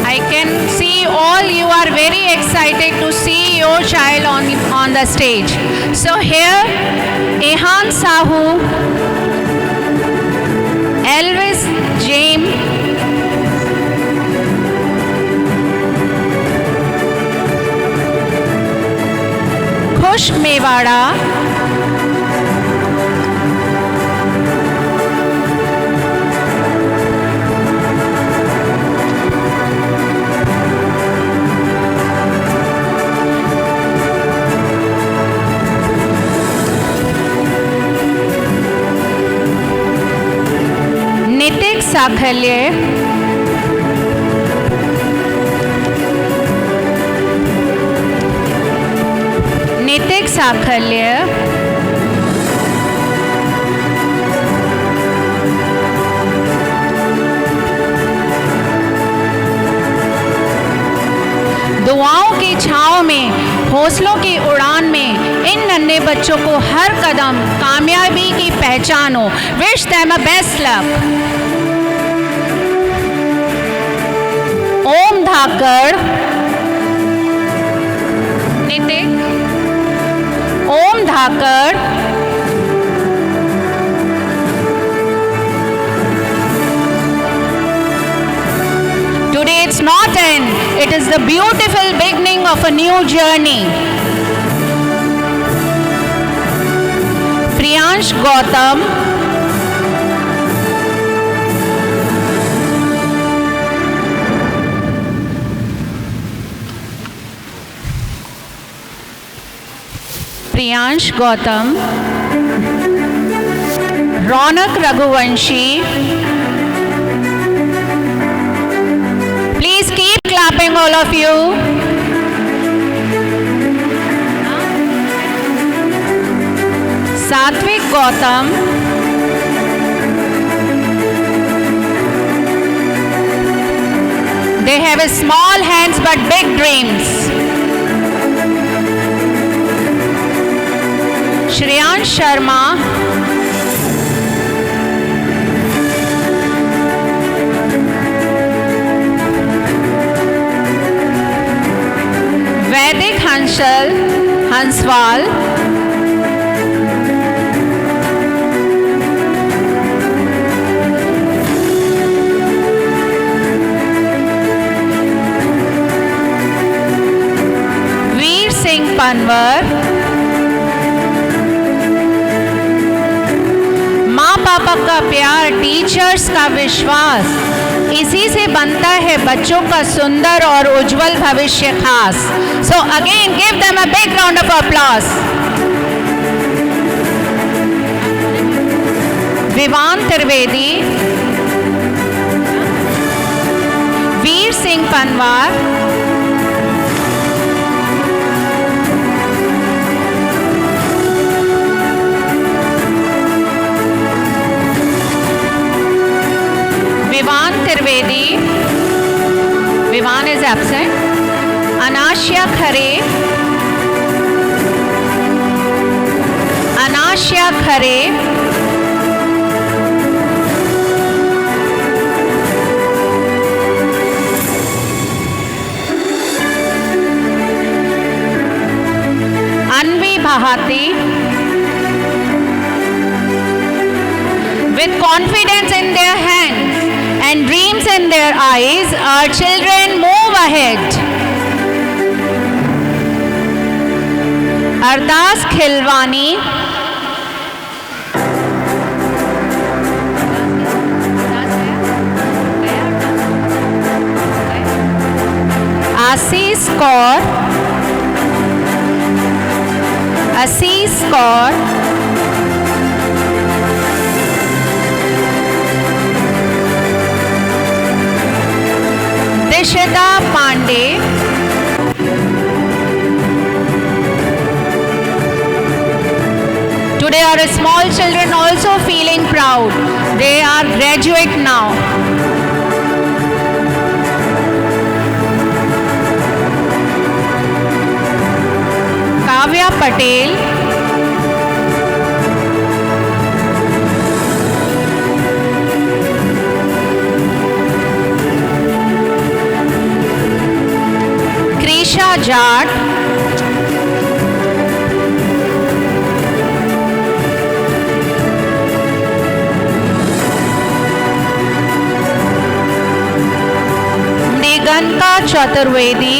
I can see all you are very excited to see your child on the stage. So here, Ehan Sahu, Elvis James, Kush Mewada, Nitik Sakhilye, वैदिक साखल्य, दुआओं की छांव में, हौसलों की उड़ान में इन नन्हे बच्चों को हर कदम कामयाबी की पहचान हो। Wish them a best luck. Om Dhakad, Nitik, Om Dhakad, today it's not end, it is the beautiful beginning of a new journey. Priyansh Gautam, Priyansh Gautam, Ronak Raghuvanshi, please keep clapping, all of you. Satvik Gautam, they have a small hands but big dreams. Shreyansh Sharma, वैदिक हंसल हंसवाल, वीर सिंह पनवर, माँ पापा का प्यार, teachers का विश्वास, इसी से बनता है बच्चों का सुंदर और उज्जवल भविष्य खास। So again give them a big round of applause. Vivan Trivedi, Veer Singh Panwar, Vivan Trivedi, Vivan is absent. Anashia Khare, Anashia Khare, Anvi Bhahati, with confidence in their hands and dreams in their eyes, our children move ahead. Ardas Khilwani, Ashish Kaur, Ashish Kaur, Dishita Pandey, today our small children also feeling proud. They are graduate now. Kavya Patel, Krisha Jat, Mriganka Chaturvedi,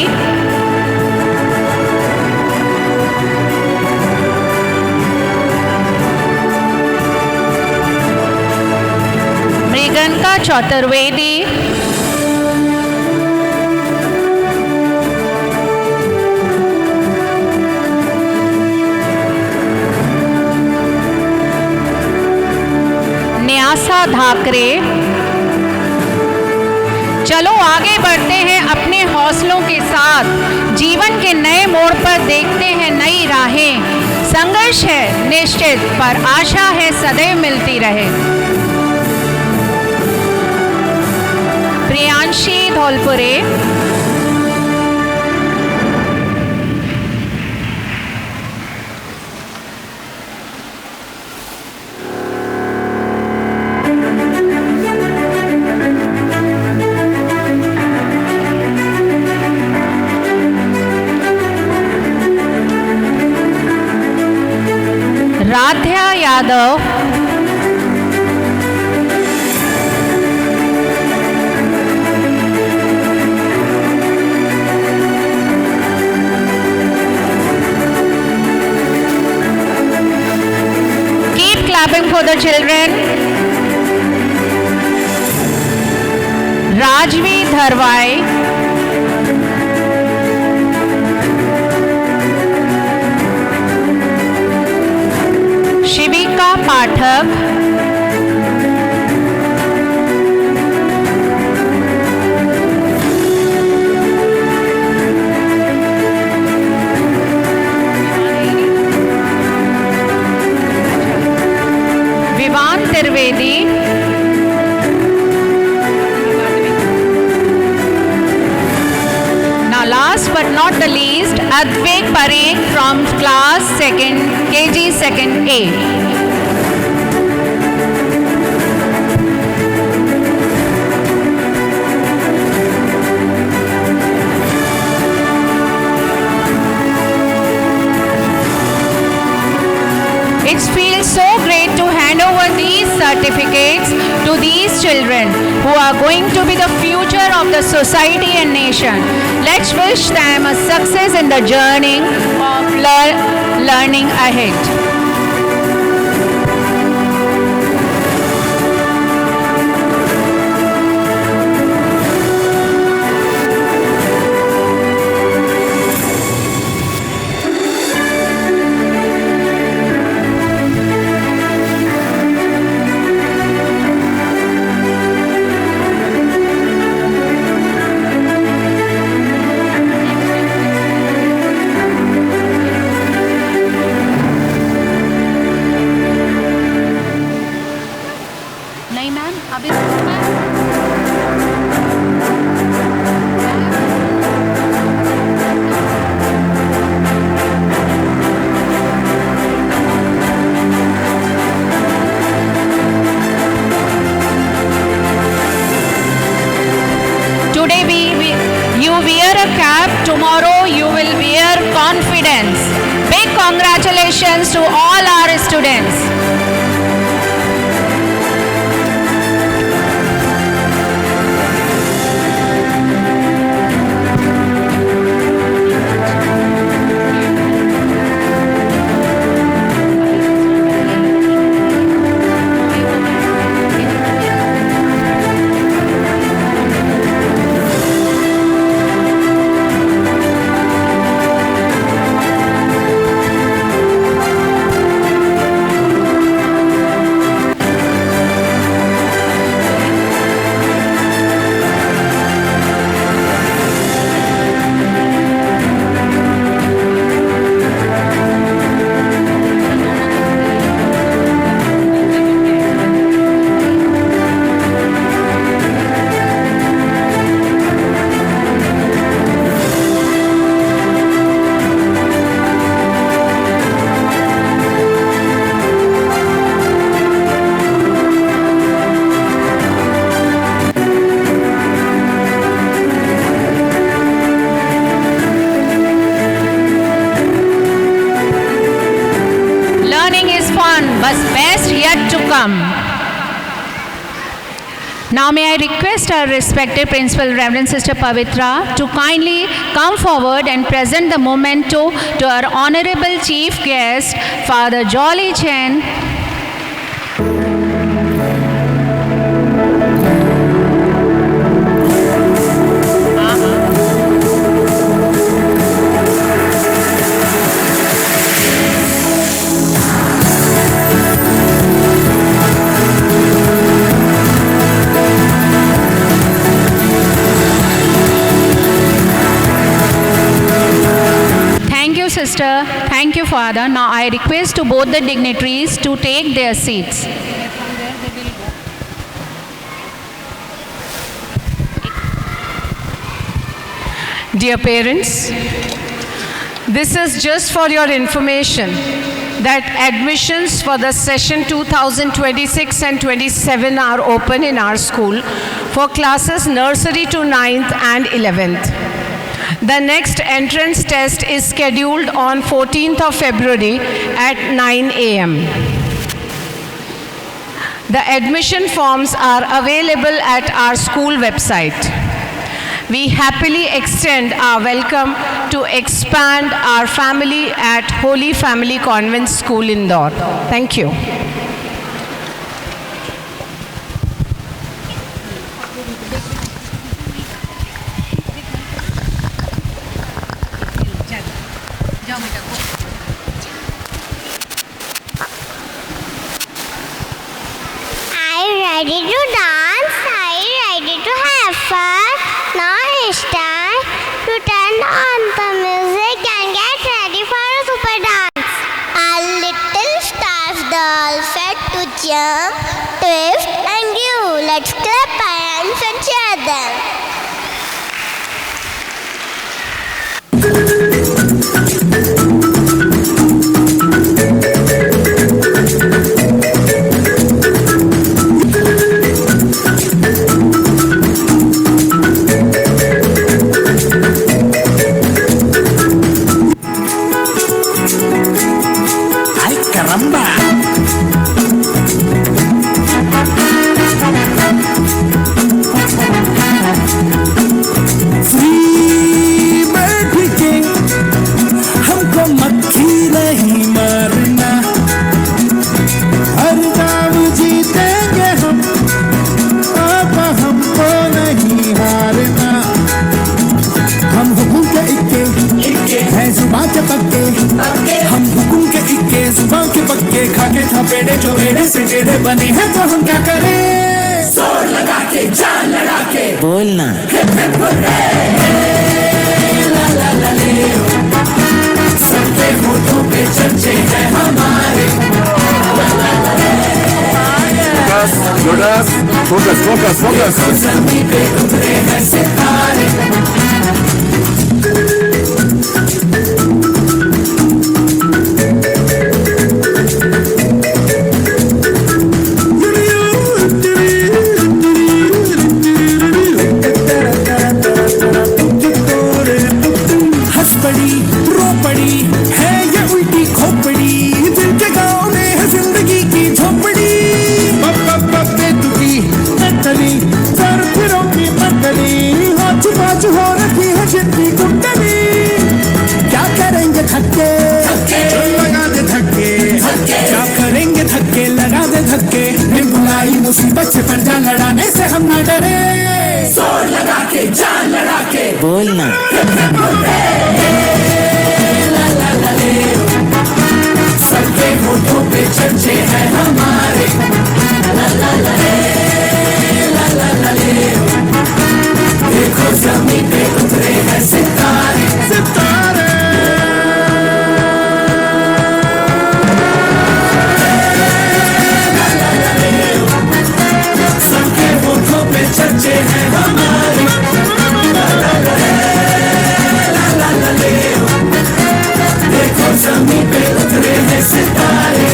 Mriganka Chaturvedi, Nyasa Dhakre. चलो आगे बढ़ते हैं अपने अपने हौसलों के साथ जीवन के नए मोड़ पर देखते हैं नई राहें। संघर्ष है निश्चित, पर आशा है सदैव मिलती रहे। Priyanshi धौलपुरे। Radhya Yadav. Keep clapping for the children. Rajvi धरवाई। Shivika Pathak. Vivaan Trivedi. Now last but not the least, Advik Parikh from class 2nd, KG 2nd A. It feels so great to hand over these certificates to these children who are going to be the future of the society and nation. Let's wish them a success in the journey of learning ahead. Tomorrow you will wear confidence. Big congratulations to all our students. But best yet to come. Now may I request our respected Principal Reverend Sister Pavitra to kindly come forward and present the memento to our Honorable Chief Guest, Father Jolly Chen. Father. Now I request to both the dignitaries to take their seats. Dear parents, this is just for your information that admissions for the session 2026 and 27 are open in our school for classes nursery to 9th and 11th. The next entrance test is scheduled on 14th of February at 9 a.m. The admission forms are available at our school website. We happily extend our welcome to expand our family at Holy Family Convent School, Indore. Thank you. Are you ready to dance? Are you ready to have fun? Now it's time to turn on the music and get ready for a super dance. Our little stars doll set to jump, twist and groove. Let's clap our hands and cheer them. ¡Ay, caramba! Free bird picking, हमको मक्खी नहीं मारना, हर दाव जीतेंगे हम, अब हमको नहीं हारना। हम हुकुम के इक्के हैं जुबान के पक्के, हम हुकुम के इक्के जुबान के पक्के, खाके थपेड़े जो एड़े से टेढ़े बने हैं तो हम क्या करें? जोर लगा के जान लगा के बोलना ला ला ला ले, सबके होठों पे चर्चे हैं हमारे। Focus, focus, focus. ज़मीन पे उतरे हैं सितारे। हंस पड़ी रो पड़ी है ये उल्टी खोपड़ी, जिनके गाँव में है जिंदगी की झोपड़ी। बेतुकी नटली सर फिरों की मंडली, आजू बाजू हो रखी है जिंदगी कुंडली। क्या करेंगे थक्के लगा दे धक्के, क्या करेंगे थक्के लगा दे धक्के, बुलाई मुसीबत से पंजा लड़ाने से हम न डरे। जोर लगा के जान लड़ा के बोलना ला ला ला ले, सबके होठों पे चर्चे हैं हमारे। ला ला ला ले, ला ला ला ले, देखो ज़मीन पे उतरे हैं सितारे सितारे। सबके होठों पे चर्चे हैं हमारे। ला ला ला ले, देखो ज़मीन पे उतरे हैं सितारे।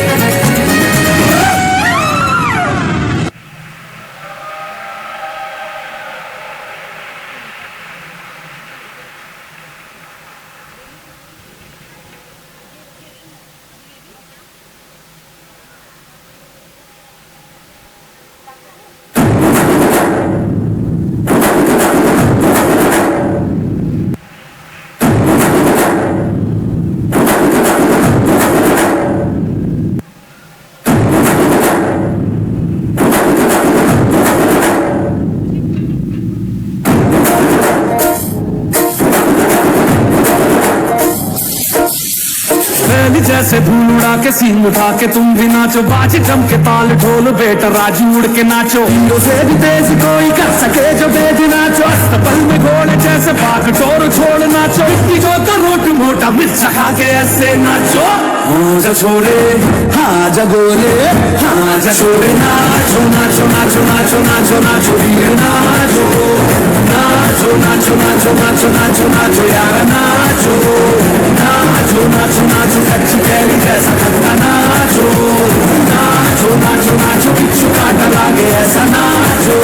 जैसे धूल उड़ा के सींग उठा के तुम भी नाचो, बाज जम के ताल ढोल बेटा राजू उड़ के नाचो। हीरो से भी तेज कोई कर सके जो तेज नाचो, अस्तबल में घोड़े जैसे भाग टोर छोड़ नाचो। इतनी जो तो रोट मोटा मिर्च खा के ऐसे नाचो। हाँ जा छोरे हाँ जा गोरे हाँ जा छोरे नाचो नाचो नाचो नाचो नाचो नाचो वीर नाचो नाचो नाचो नाचो नाचो नाचो नाचो यार नाचो नाचो नाचो नाचो कच्ची कैरी जैसा खट्टा नाचो नाचो नाचो नाचो बिच्छू काटा लागे ऐसा नाचो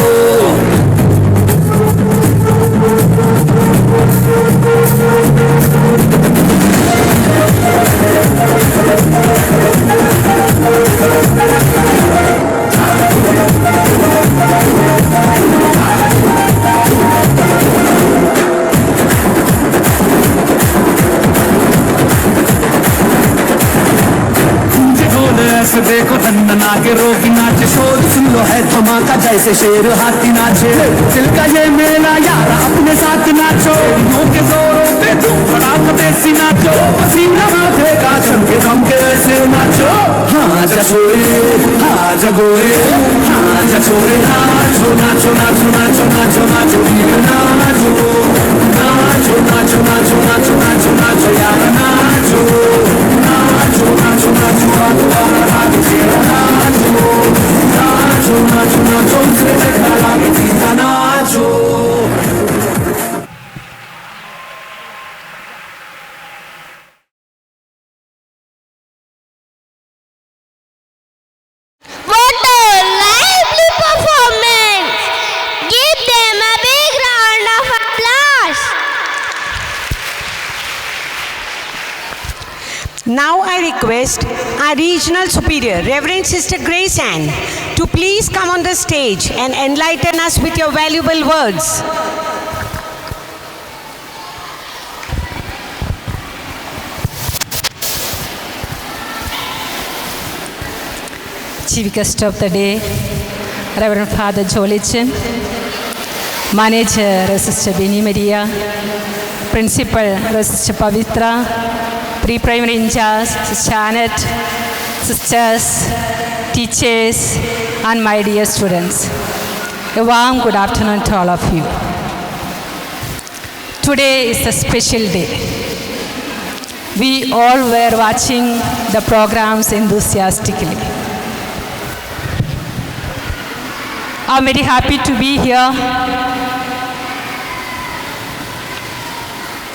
ऐसे देखो धन्ना के रोगी नाचे शोर सुन लो है धमाका जैसे शेर हाथी नाचे दिल का ये मेला यार अपने साथ नाचो नो के जोरों पे तुम बड़ा देसी नाचो पसीना माथे का चमके धमके ऐसे नाचो हाँ जा छोरे हाँ जा गोरे हाँ जा छोरे नाचो नाचो नाचो नाचो नाचो नाचो वीर नाचो नाचो नाचो नाचो नाचो नाचो नाचो यार नाचो नाचो नाचो नाचो नाचो नाचो नाचो से देखा लागे जीता नाचो What a lively performance! Give them a big round of applause. Now I request our regional superior, Reverend Sister Grace Ann, to please come on the stage and enlighten us with your valuable words. Chief guest of the day, Reverend Father Jolichin, Manager Sister Bini Maria, Principal Sister Pavitra, Pre-primary in charge, Sister Janet, sisters, teachers, and my dear students. A warm good afternoon to all of you. Today is a special day. We all were watching the programs enthusiastically. I'm very happy to be here.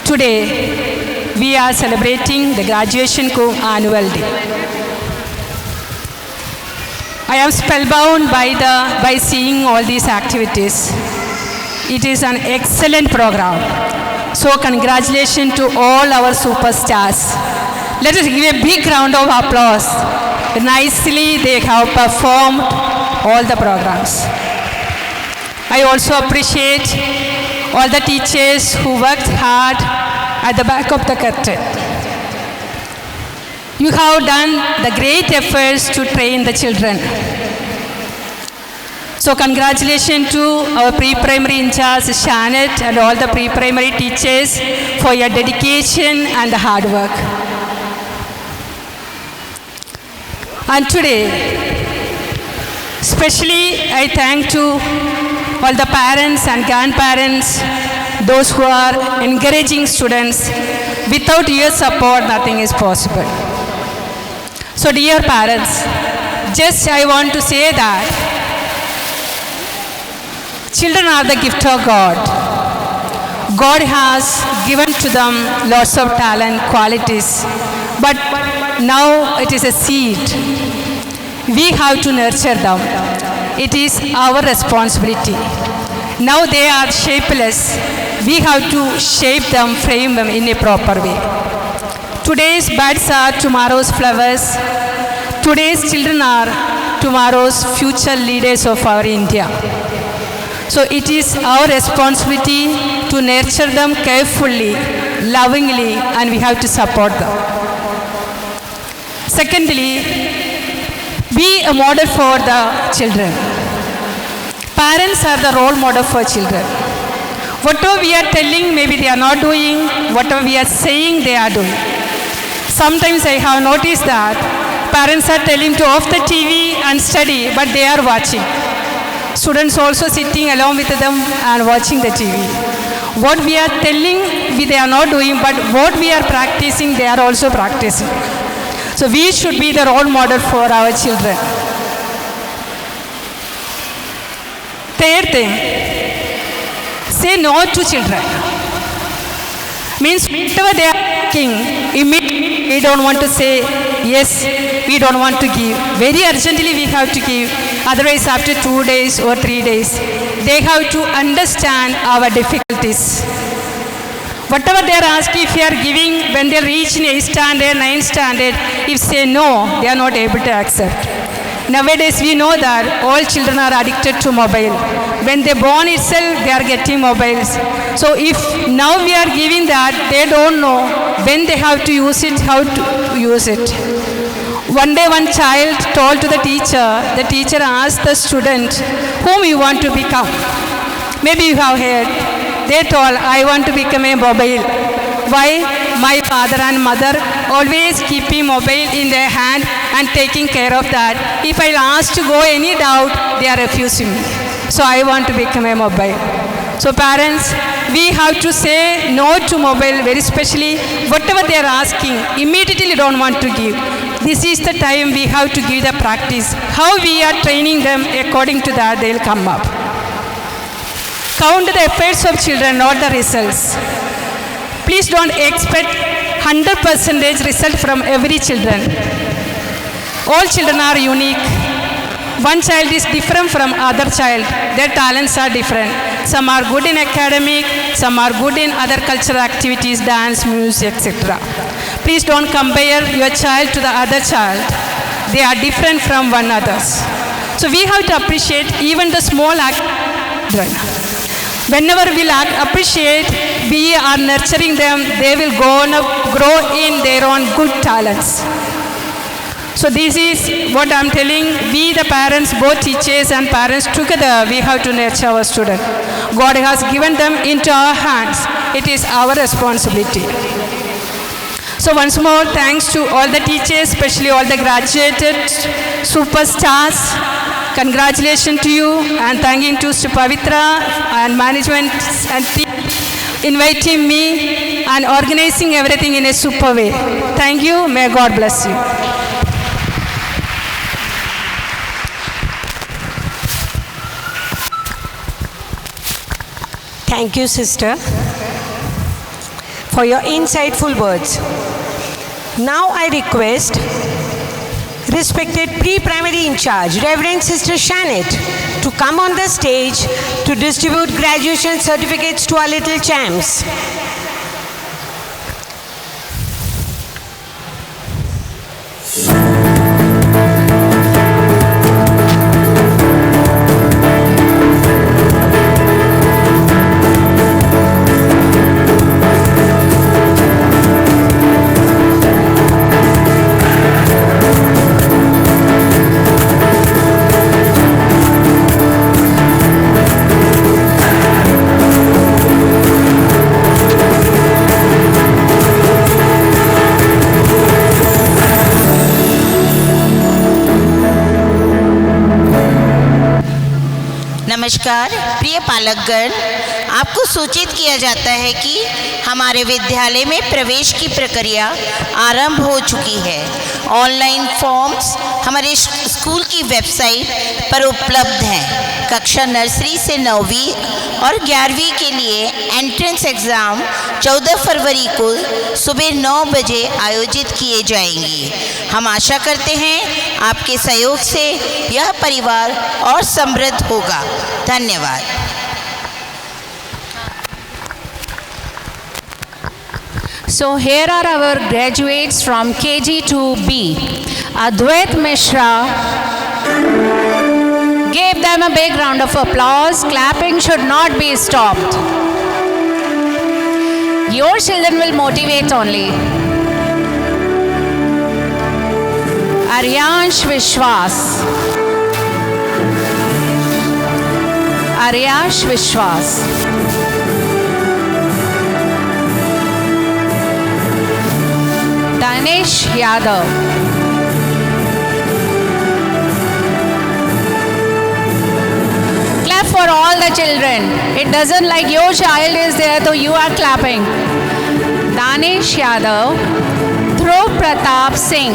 Today, we are celebrating the graduation annual day. I am spellbound by seeing all these activities. It is an excellent program. So congratulations to all our superstars. Let us give a big round of applause. Nicely they have performed all the programs. I also appreciate all the teachers who worked hard at the back of the curtain. You have done the great efforts to train the children. So congratulations to our pre-primary in charge, Janet, and all the pre-primary teachers for your dedication and the hard work. And today, especially I thank to all the parents and grandparents, those who are encouraging students. Without your support, nothing is possible. So dear parents, just I want to say that children are the gift of God. God has given to them lots of talent, qualities, but now it is a seed. We have to nurture them. It is our responsibility. Now they are shapeless. We have to shape them, frame them in a proper way. Today's birds are tomorrow's flowers. Today's children are tomorrow's future leaders of our India. So it is our responsibility to nurture them carefully, lovingly, and we have to support them. Secondly, be a model for the children. Parents are the role model for children. Whatever we are telling, maybe they are not doing. Whatever we are saying, they are doing. Sometimes I have noticed that parents are telling to off the TV and study, but they are watching. Students also sitting along with them and watching the TV. What we are telling, they are not doing, but what we are practicing, they are also practicing. So we should be the role model for our children. Third thing, say no to children. Means whatever they are asking, immediately we don't want to say yes, we don't want to give. Very urgently we have to give. Otherwise after 2 days or 3 days, they have to understand our difficulties. Whatever they are asking, if we are giving, when they reach 8th standard, 9th standard, if say no, they are not able to accept. Nowadays we know that all children are addicted to mobile. When they born itself, they are getting mobiles. So if now we are giving that, they don't know when they have to use it, how to use it. One day one child told to the teacher asked the student, whom you want to become? Maybe you have heard. They told, I want to become a mobile. Why? My father and mother always keeping mobile in their hand and taking care of that. If I ask to go any doubt, they are refusing me. So I want to become a mobile. So parents, we have to say no to mobile, very especially whatever they are asking, immediately don't want to give. This is the time we have to give the practice. How we are training them, according to that they will come up. Count the efforts of children, not the results. Please don't expect 100% result from every children. All children are unique. One child is different from other child. Their talents are different. Some are good in academic, some are good in other cultural activities, dance, music, etc. Please don't compare your child to the other child. They are different from one another. So we have to appreciate even the small children. Whenever we appreciate, we are nurturing them, they will grow in their own good talents. So this is what I am telling. We the parents, both teachers and parents together, we have to nurture our students. God has given them into our hands. It is our responsibility. So once more, thanks to all the teachers, especially all the graduated superstars. Congratulations to you, and thanking to Sri Pavitra and management and team inviting me and organizing everything in a super way. Thank you. May God bless you. Thank you, sister, for your insightful words. Now I request respected pre-primary in charge, Reverend Sister Shanette, to come on the stage to distribute graduation certificates to our little champs. नमस्कार प्रिय पालकगण, आपको सूचित किया जाता है कि हमारे विद्यालय में प्रवेश की प्रक्रिया आरंभ हो चुकी है। ऑनलाइन फॉर्म्स हमारे स्कूल की वेबसाइट पर उपलब्ध हैं। कक्षा नर्सरी से 9वीं और 11वीं के लिए एंट्रेंस एग्ज़ाम 14 फरवरी को सुबह 9 बजे आयोजित किए जाएंगे। हम आशा करते हैं आपके सहयोग से यह परिवार और समृद्ध होगा। धन्यवाद। So here are our graduates from KG to B. Advait Mishra. Give them a big round of applause. Clapping should not be stopped. Your children will motivate only. Aryansh Vishwas. Aryansh Vishwas. Danish Yadav. Clap for all the children. It doesn't like your child is there, so you are clapping. Danish Yadav. ध्रुव प्रताप सिंह।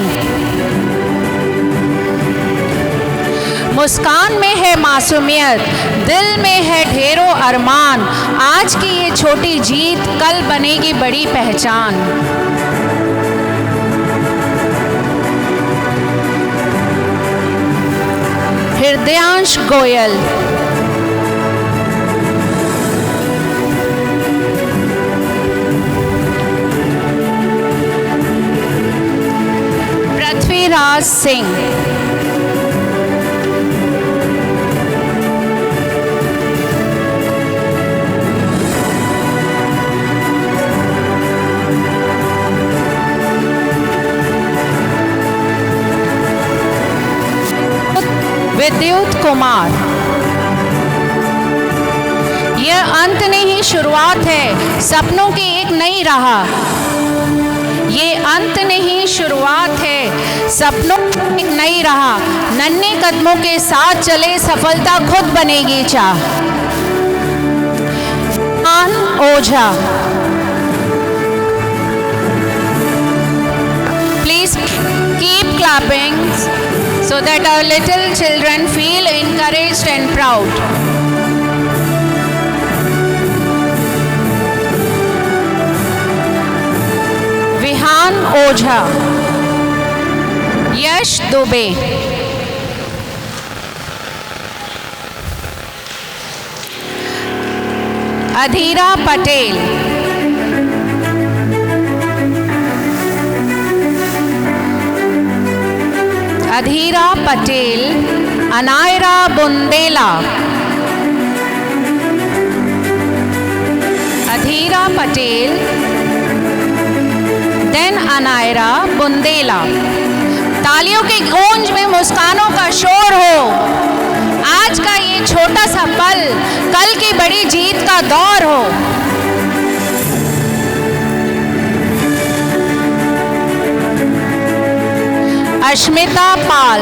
मुस्कान में है मासूमियत, दिल में है ढेरों अरमान, आज की ये छोटी जीत कल बनेगी बड़ी पहचान। हृदयांश गोयल। पृथ्वीराज सिंह। विद्युत कुमार। यह अंत नहीं शुरुआत है सपनों की एक नई राह। ये अंत नहीं शुरुआत है सपनों की एक नई राह, नन्हे कदमों के साथ चले सफलता खुद बनेगी चाह। Aan Ojha. Please keep clapping so that our little children feel encouraged and proud. Vihan Ojha. Yash Dubey. Adhira Patel. Adhira Patel. Anaira Bundela. Adhira Patel then Anaira Bundela. तालियों की गूंज में मुस्कानों का शोर हो, आज का ये छोटा सा पल कल की बड़ी जीत का दौर हो। अश्मिता पाल।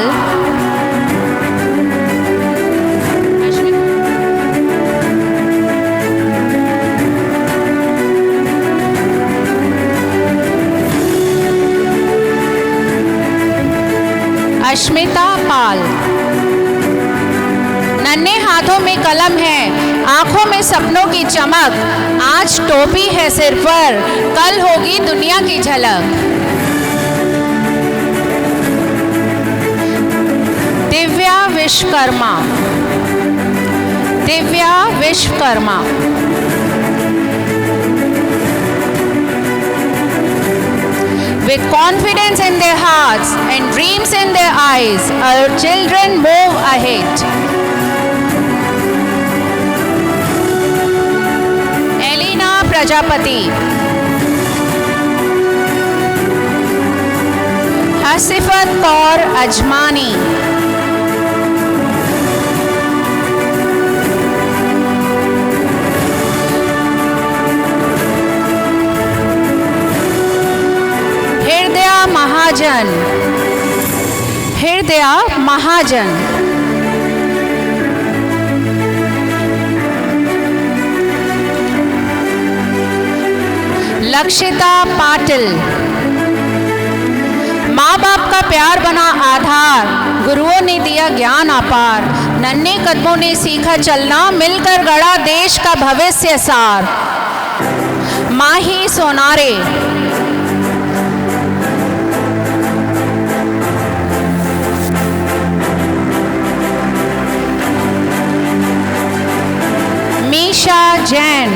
अश्मिता पाल। नन्हे हाथों में कलम है, आंखों में सपनों की चमक, आज टोपी है सिर पर, कल होगी दुनिया की झलक। Divya Vishwakarma. Divya Vishwakarma. With confidence in their hearts and dreams in their eyes, our children move ahead. Elena Prajapati। हसीफत Kaur Ajmani. महाजन। हृदया महाजन। लक्षिता पाटिल। माँ बाप का प्यार बना आधार, गुरुओं ने दिया ज्ञान अपार, नन्हे कदमों ने सीखा चलना, मिलकर गढ़ा देश का भविष्य सार। माही Sonare. Misha Jain।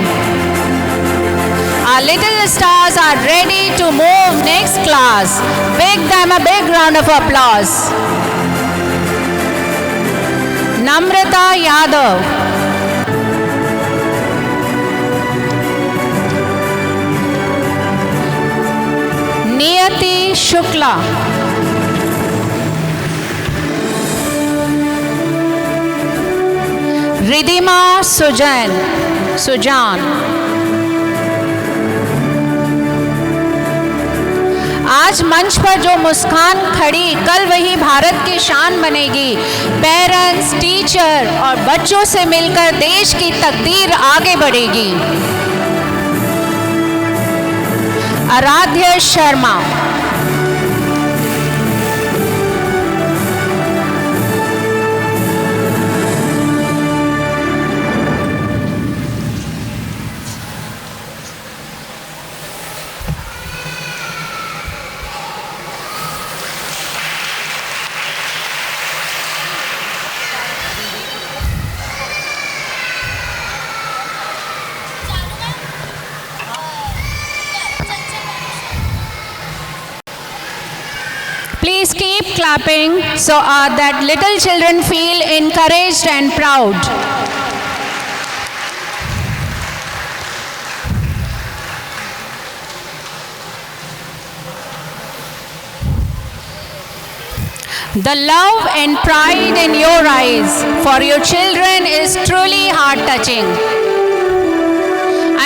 Our little stars are ready to move next class. Give them a big round of applause. Namrata Yadav। नियति शुक्ला। रिधिमा सुजान। आज मंच पर जो मुस्कान खड़ी, कल वही भारत की शान बनेगी। पेरेंट्स, टीचर और बच्चों से मिलकर देश की तकदीर आगे बढ़ेगी। आराध्य Sharma. clapping so that little children feel encouraged and proud. The love and pride in your eyes for your children is truly heart-touching.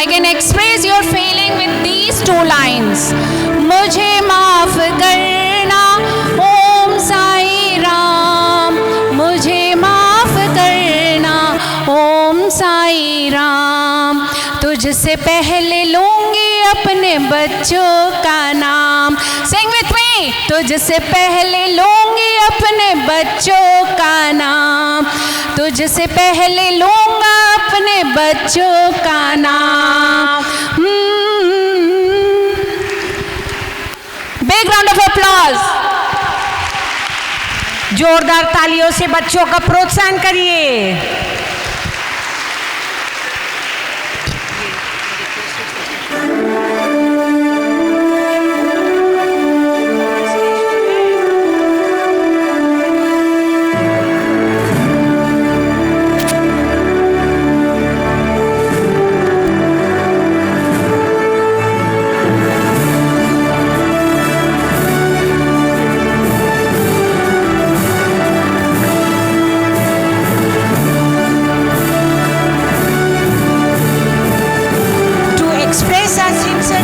I can express your feeling with these two lines. मुझे माफ करना ओम साई राम, मुझे माफ करना ओम साई राम, तुझसे पहले लूंगी अपने बच्चों का नाम. Sing with me. तुझसे पहले लूंगी अपने बच्चों का नाम, तुझसे पहले लूंगा अपने बच्चों का नाम. Big round of applause. जोरदार तालियों से बच्चों का प्रोत्साहन करिए.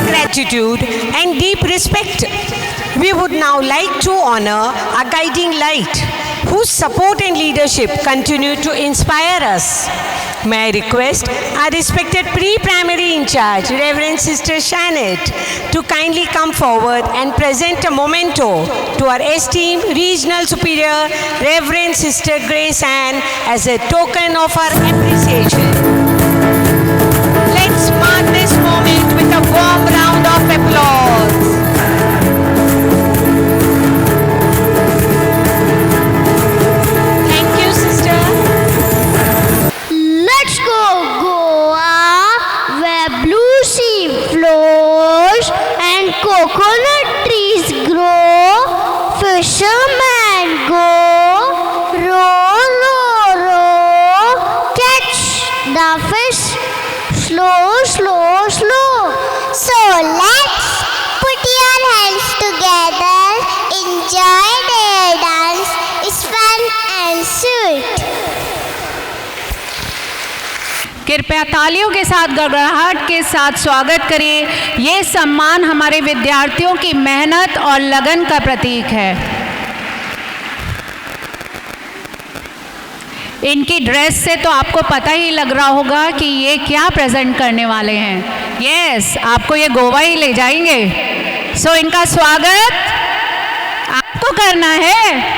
Gratitude and deep respect, we would now like to honor our guiding light, whose support and leadership continue to inspire us. May I request our respected pre-primary in charge, Reverend Sister Shanet, to kindly come forward and present a memento to our esteemed Regional Superior, Reverend Sister Grace Ann, as a token of our appreciation. Let's mark this moment with a warm round of applause. Thank you, sister. Let's go Goa, where blue sea flows and coconut trees grow. Fishermen go, row, row, row, catch the fish slow, slow, slow. So let's put your hands together, enjoy their dance, it's fun and sweet. कृपया तालियों के साथ गड़गड़ाहट के साथ स्वागत करिए. ये सम्मान हमारे विद्यार्थियों की मेहनत और लगन का प्रतीक है. इनकी ड्रेस से तो आपको पता ही लग रहा होगा कि ये क्या प्रेजेंट करने वाले हैं. यस, आपको ये गोवा ही ले जाएंगे. सो इनका स्वागत आपको करना है.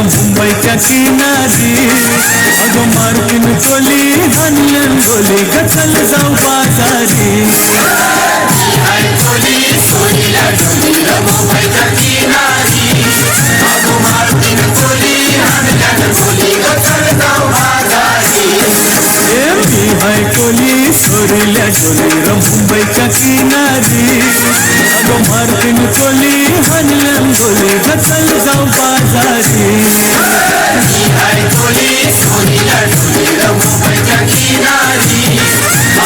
मुंबईच्या किनारी अगं मार्किन कोली हनलन गोली गचल जाऊ बाजारी. मुंबईच्या किनारी अगं मार्किन कोली हनलन गोली गचल जाऊ बाजारी. मी हाय कोली सोरील्या डोली मुंबईच्या किनारी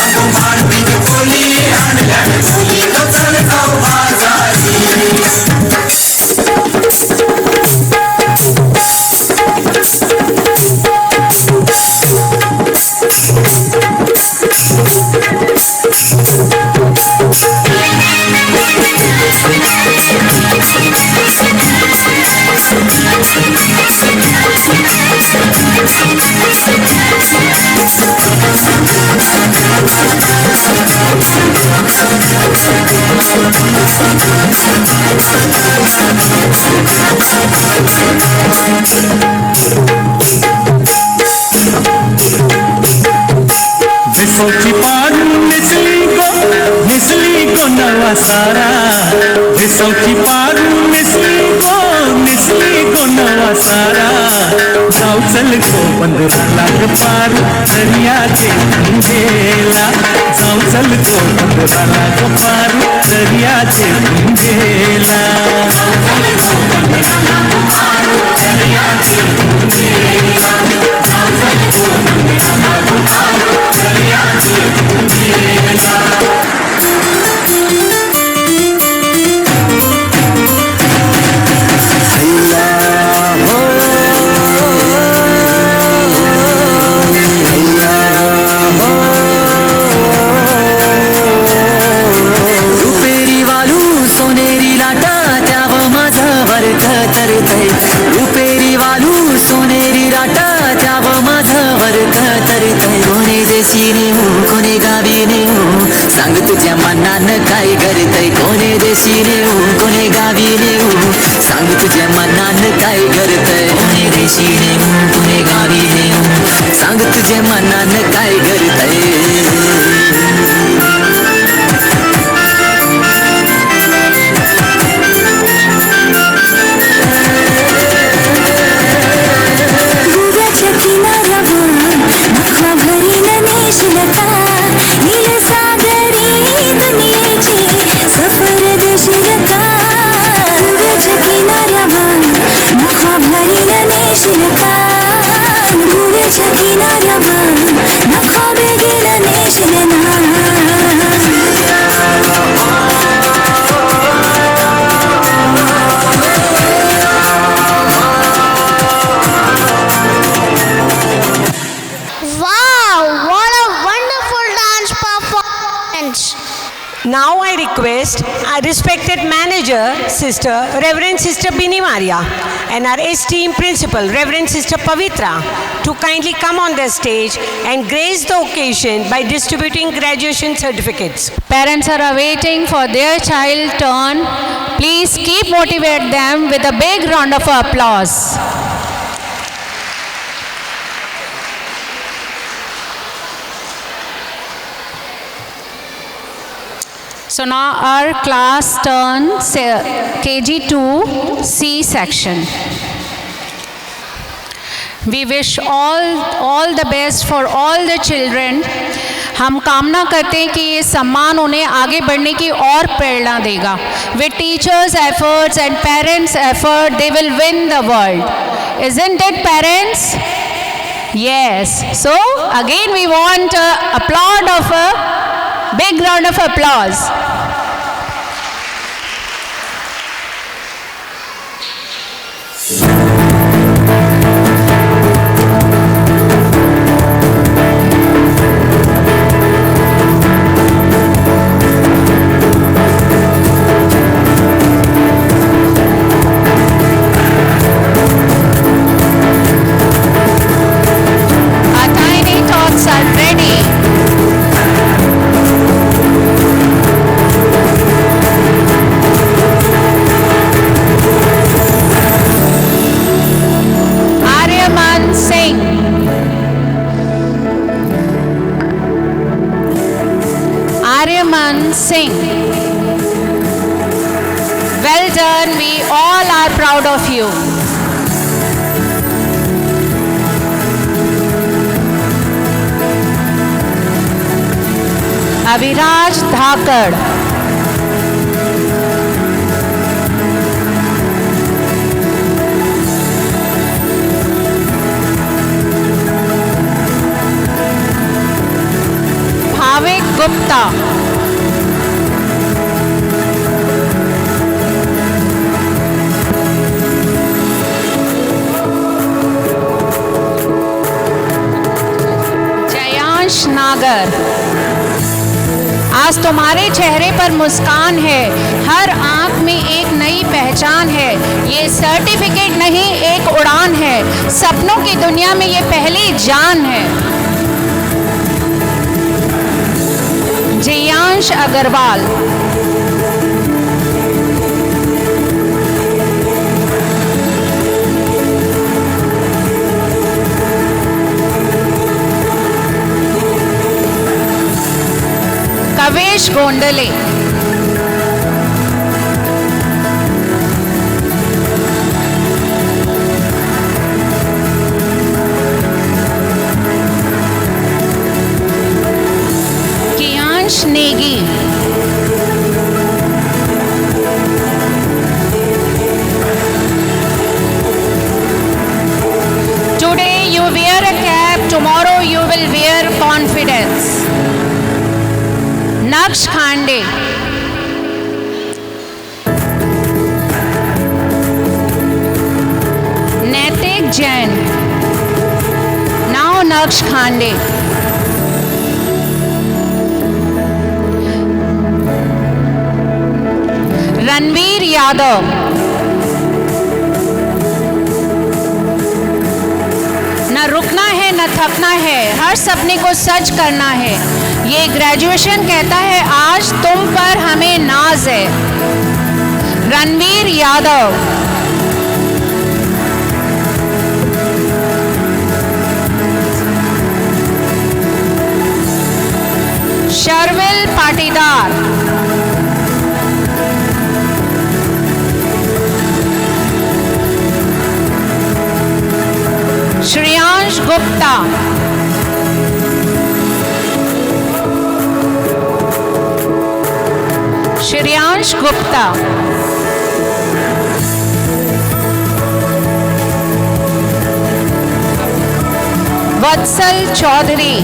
अगं मार्किन कोली हनलन गोली गचल जाऊ बाजारी. विसोची पारू निसली को नवा सारा विसोची पारू निसली को नवा सारा जाऊ चल को 15 लाख पार दरिया के गेला जाऊ चल को 15 लाख पार दरिया के गेला रुपेरी वालू सोनेरी राटा त्याव माझं वर्थ तरतय कोणी देशी नेऊ कोणी गावी नेऊ सांग तुझ्या मनानं काय करतय कोणी देशी नेऊ कोणी गावी नेऊ सांग तुझ्या मनानं काय करतय कोणी देशी नेऊ कोणी गावी नेऊ सांग तुझ्या मनानं काय करतय Now I request our respected manager, Sister, Reverend Sister Bini Maria, and our esteemed principal, Reverend Sister Pavitra, to kindly come on the stage and grace the occasion by distributing graduation certificates. Parents are awaiting for their child turn. Please keep motivate them with a big round of applause. So now our class turn KG2 C section. We wish all the best for all the children. हम कामना करते हैं कि ये सम्मान उन्हें आगे बढ़ने की और प्रेरणा देगा. With teachers' efforts and parents' effort, they will win the world. Isn't it, parents? Yes. So again we want applaud of a big round of applause. Our tiny tots are ready. Aryaman Singh. Well done, we all are proud of you. Aviraj Dhakad. Bhavik Gupta. जयांश नागर. आज तुम्हारे चेहरे पर मुस्कान है, हर आंख में एक नई पहचान है. ये सर्टिफिकेट नहीं, एक उड़ान है. सपनों की दुनिया में ये पहली जान है. Jiyansh Agarwal, कवेश गोंडले, Kiyansh Negi, Today you wear a cap, tomorrow you will wear confidence. नक्श खांडे, नैतिक जैन, नाउ नक्श खांडे, रणवीर यादव, न रुकना है न थकना है, हर सपने को सच करना है। ये ग्रेजुएशन कहता है आज तुम पर हमें नाज है। रणवीर यादव, शर्विल पाटीदार, श्रेयांश गुप्ता, श्रेयांश गुप्ता, वत्सल चौधरी,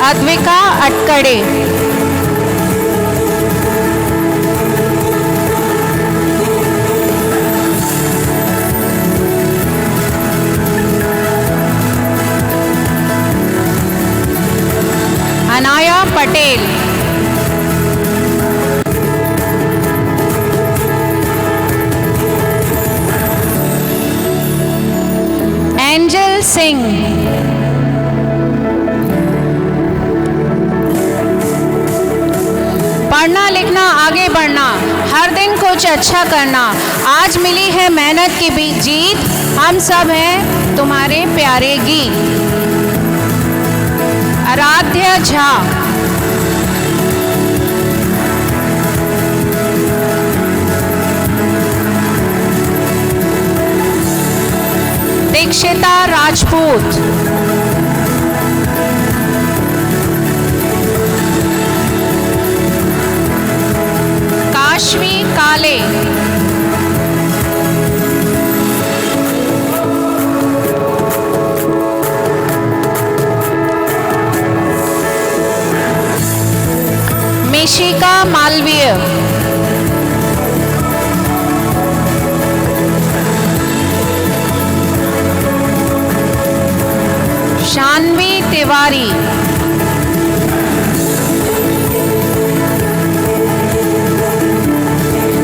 अद्विका अटकड़े, अनाया पटेल, एंजल सिंह, पढ़ना लिखना आगे बढ़ना, हर दिन कुछ अच्छा करना, आज मिली है मेहनत की जीत, हम सब हैं तुम्हारे प्यारे गीत। आराध्य झा, दीक्षिता राजपूत, काशवी काले, मिशिका मालवीय, शानवी तिवारी,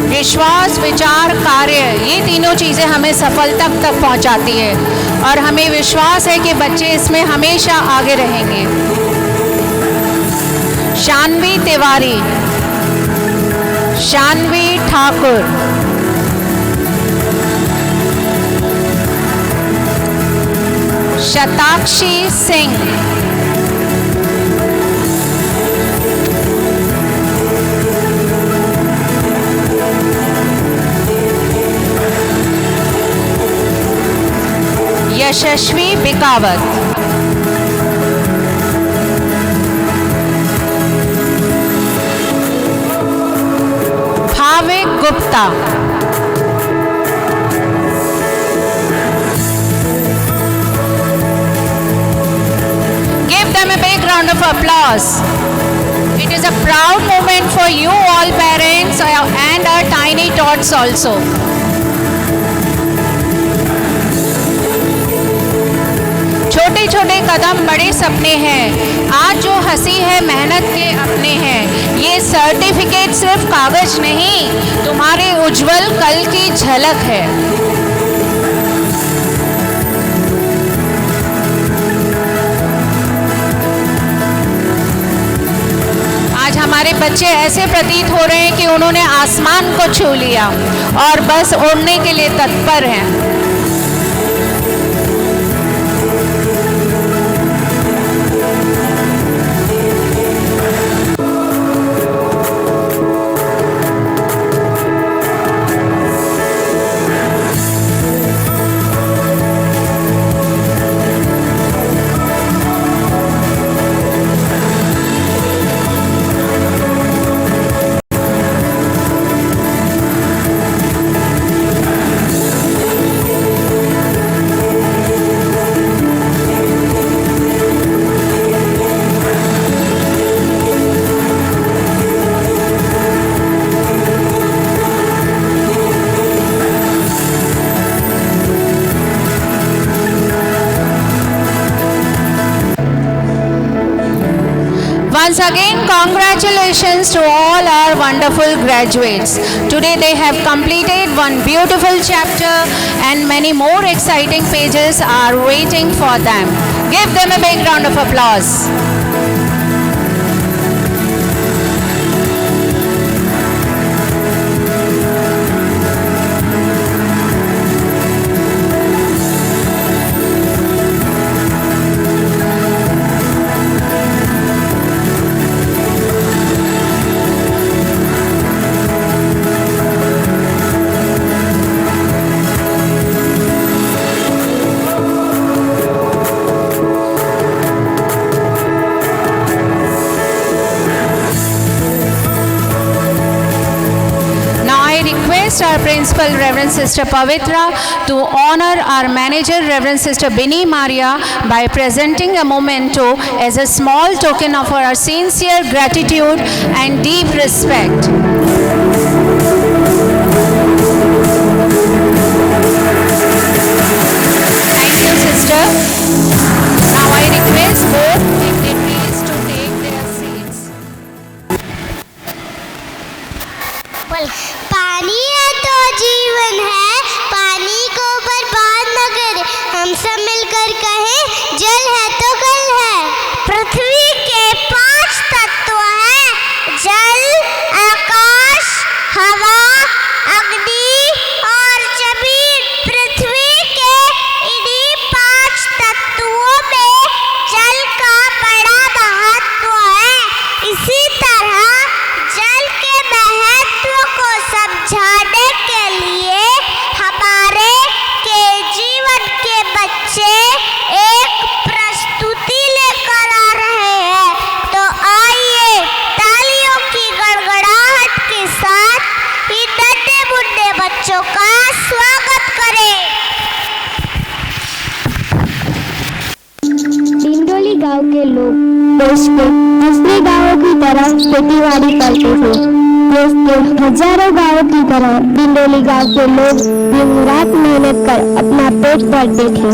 विश्वास, विचार, कार्य, ये तीनों चीज़ें हमें सफलता तक पहुंचाती है और हमें विश्वास है कि बच्चे इसमें हमेशा आगे रहेंगे। शानवी तिवारी, शानवी ठाकुर, शताक्षी सिंह, यशस्वी बिकावत, Bhavik Gupta, give them a big round of applause. It is a proud moment for you all parents and our tiny tots also. छोटे छोटे कदम बड़े सपने हैं, आज जो हंसी है मेहनत के अपने हैं। ये सर्टिफिकेट सिर्फ कागज नहीं, तुम्हारे उज्जवल कल की झलक है। आज हमारे बच्चे ऐसे प्रतीत हो रहे हैं कि उन्होंने आसमान को छू लिया और बस उड़ने के लिए तत्पर हैं। Once again, congratulations to all our wonderful graduates. Today they have completed one beautiful chapter and many more exciting pages are waiting for them. Give them a big round of applause. Our principal Reverend Sister Pavitra to honor our manager Reverend Sister Bini Maria by presenting a memento as a small token of our sincere gratitude and deep respect. Thank you, sister. Now I request both dignitaries to take their seats. पानी है तो जीवन है, पानी को बर्बाद न करे। हम सब मिलकर कहें जल है तो कल है। पृथ्वी के 5 तत्व हैं, जल, आकाश, हवा, अग्नि और जमीन। पृथ्वी के इन्हीं 5 तत्वों में जल का बड़ा महत्व है। इसी तरह जल के महत्व को समझाने के लिए हमारे के जीवन के बच्चे एक प्रस्तुति लेकर आ रहे हैं। तो आइए तालियों की गड़गड़ाहट के साथ इन नन्हे मुन्ने बच्चों का स्वागत करें। डिंडोली गांव के लोग देश के दूसरे गांवों की तरह खेतीबाड़ी करते थे। देश के हजारों गांवों की तरह डिंडोली गांव के लोग दिन रात मेहनत कर अपना पेट भरते थे।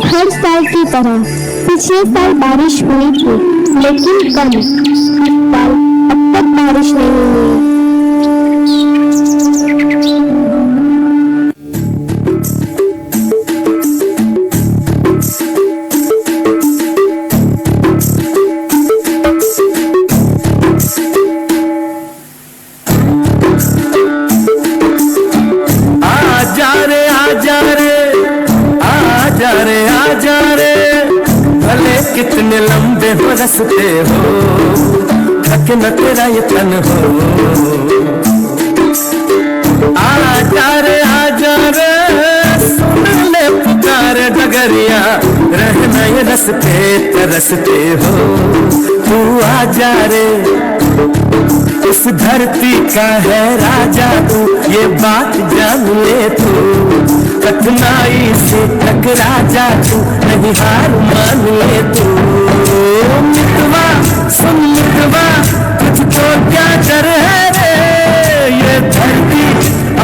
हर साल की तरह पिछले साल बारिश हुई थी, लेकिन कम। इस साल अब तक बारिश नहीं हुई। कितने लंबे हो रस्ते हो, थक न तेरा ये तन हो। आजा रे सुन ले पुकारे डगरिया, रहना ये रस्ते तरसते हो। तू आजा रे, इस धरती का है राजा तू, ये बात जान ले तू। कठिनाई से टकरा जा तू, नहीं हार मान ले तू। मितवा सुन मितवा, तुझको क्या डर है रे, ये धरती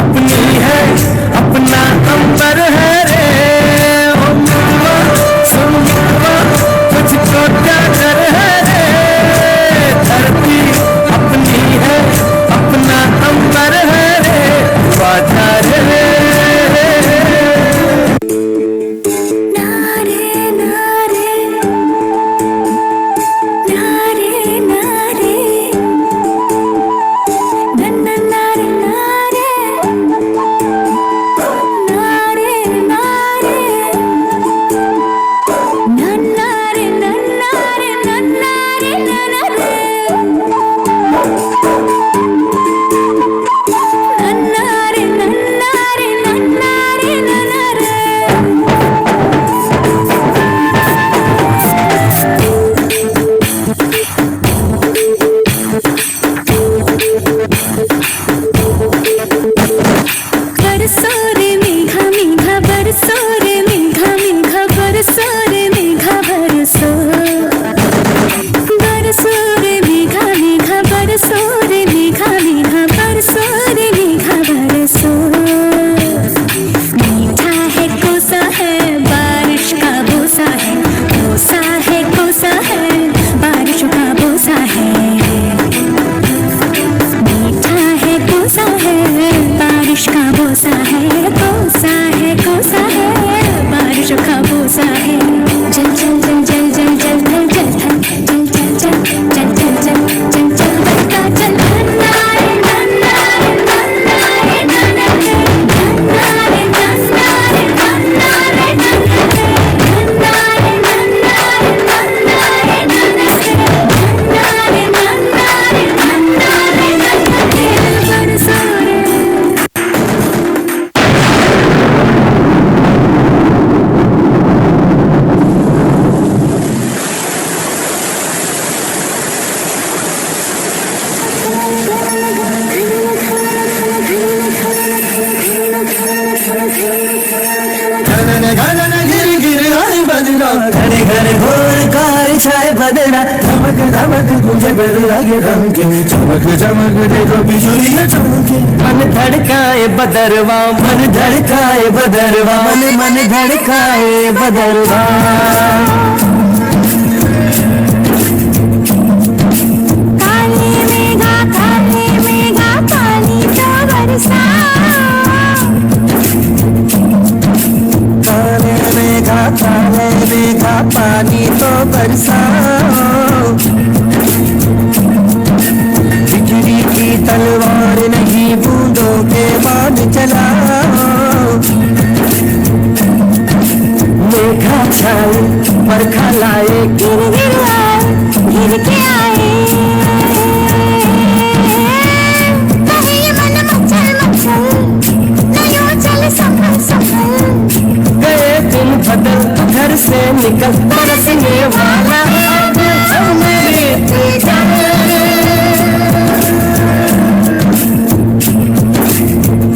अपनी है, अपना अंबर है रे। ओ मितवा सुन मितवा, है कौन सा है बारिश का बोसा है चल चल चल चल चल चल चल चल चल चल चल चल चल चल चल चल बच्चा चल नन्ना रे नन्ना रे नन्ना रे नन्ना रे नन्ना रे नन्ना रे नन्ना रे नन्ना रे नन्ना रे नन्ना रे नन्ना रे नन्ना रे नन्ना रे नन्ना रे नन्ना रे बरसा रे घने घने घोर कार छाए बदला धमक धमक तुझे बदला के धमके चमक चमक देखो बिजुलियां चमके मन धड़काए बदरवा मन धड़काए बदरवा मन धड़काए बदरवा काले मेघा पानी तो बरसा काले मेघा पानी तो बरसाओ बिजली की तलवार नहीं बूंदों के बांध चलाओ मेघा छाए बरखा लाए गिर गिर आए गिर के आए कहे ये मन मचल मचल नयो चल संभल संभल गए दिन बदल घर से निकल बरसने वाला अब मेरे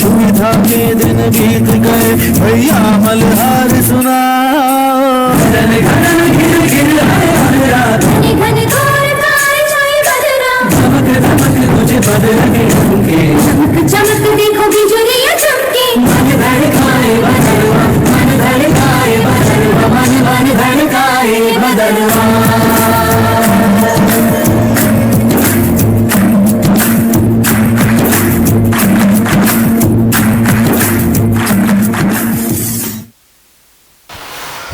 सुविधा के दिन बीत गए भैया मल्हार सुनाओ घन घन घिर घिर आए रात घन घोर कार छाए बदरा धमक धमक तुझे बदलने होंगे चमक चमक देखो बिजुलियां चमके मन धड़काए बदलवा मन धड़काए बदलवा मन धड़काए बदलवा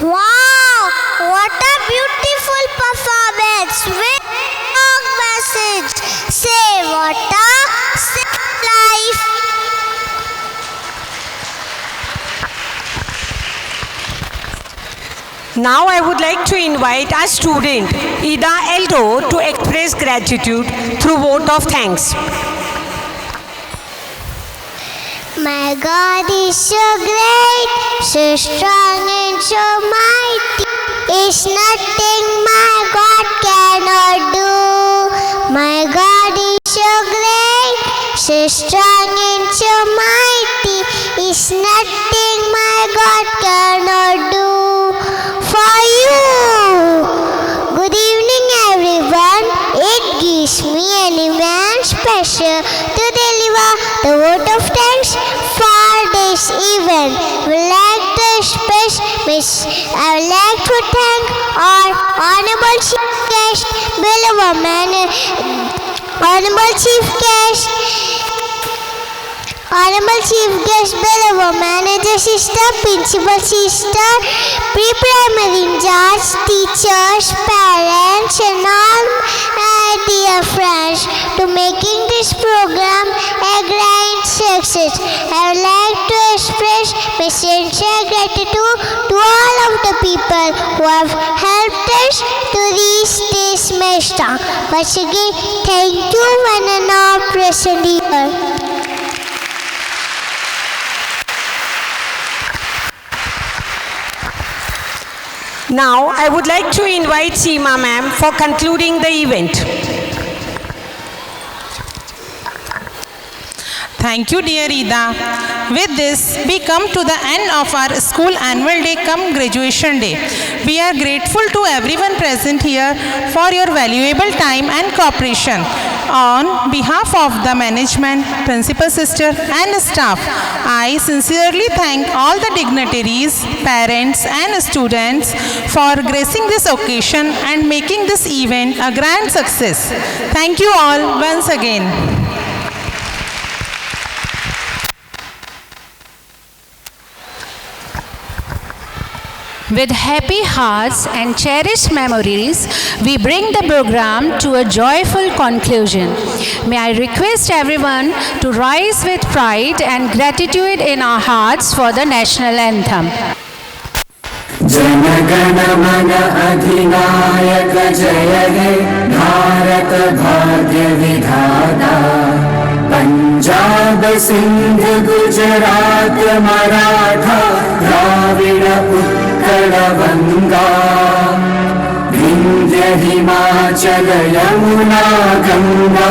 Wow! What a beautiful performance! Very long message. Say water, save life. Now I would like to invite our student Ida Eldo to express gratitude through vote of thanks. My God is so great, so strong and so mighty. It's nothing my God cannot do. My God is so great, so strong and so mighty. It's nothing my God cannot do for you. Good evening, everyone. It gives me an immense pleasure to deliver the vote of thanks for this event. I would like to thank our Honorable Chief Guest, Honorable Chief Guest Below Manager Sister, Principal Sister, Pre-Primary Incharge, Teachers, Parents and all my dear friends to making this program a grand success. I would like to express my sincere gratitude to all of the people who have helped us to reach this milestone. Once again, thank you one and all present here. Now I would like to invite Seema ma'am for concluding the event. Thank you, dear Ida. With this, we come to the end of our school annual day cum graduation day. We are grateful to everyone present here for your valuable time and cooperation. On behalf of the management, principal sister and staff, I sincerely thank all the dignitaries, parents and students for gracing this occasion and making this event a grand success. Thank you all once again. With happy hearts and cherished memories, we bring the program to a joyful conclusion. May I request everyone to rise with pride and gratitude in our hearts for the national anthem. Jana Gana मन अधिनायक जय हे भारत भाग्य विधाता पंजाब सिंध गुजरात मराठा द्राविड़ उत्कल बंगा विंध्य हिमाचल यमुना गंगा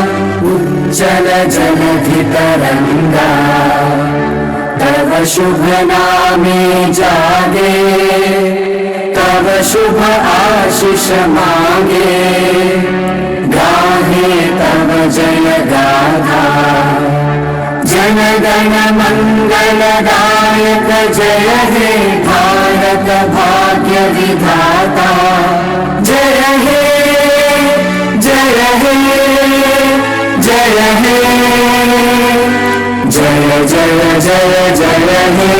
उज्जल जलधि तरंगा तव शुभ नामे जागे तव शुभ आशीष मांगे गाहे तव जय गाथा जन गण मंगल दायक जय हे भारत भाग्य विधाता जय हे जय हे जय हे जय जय जय जय हे।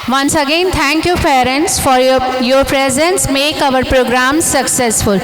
Once again, thank you parents for your presence. Make our program successful.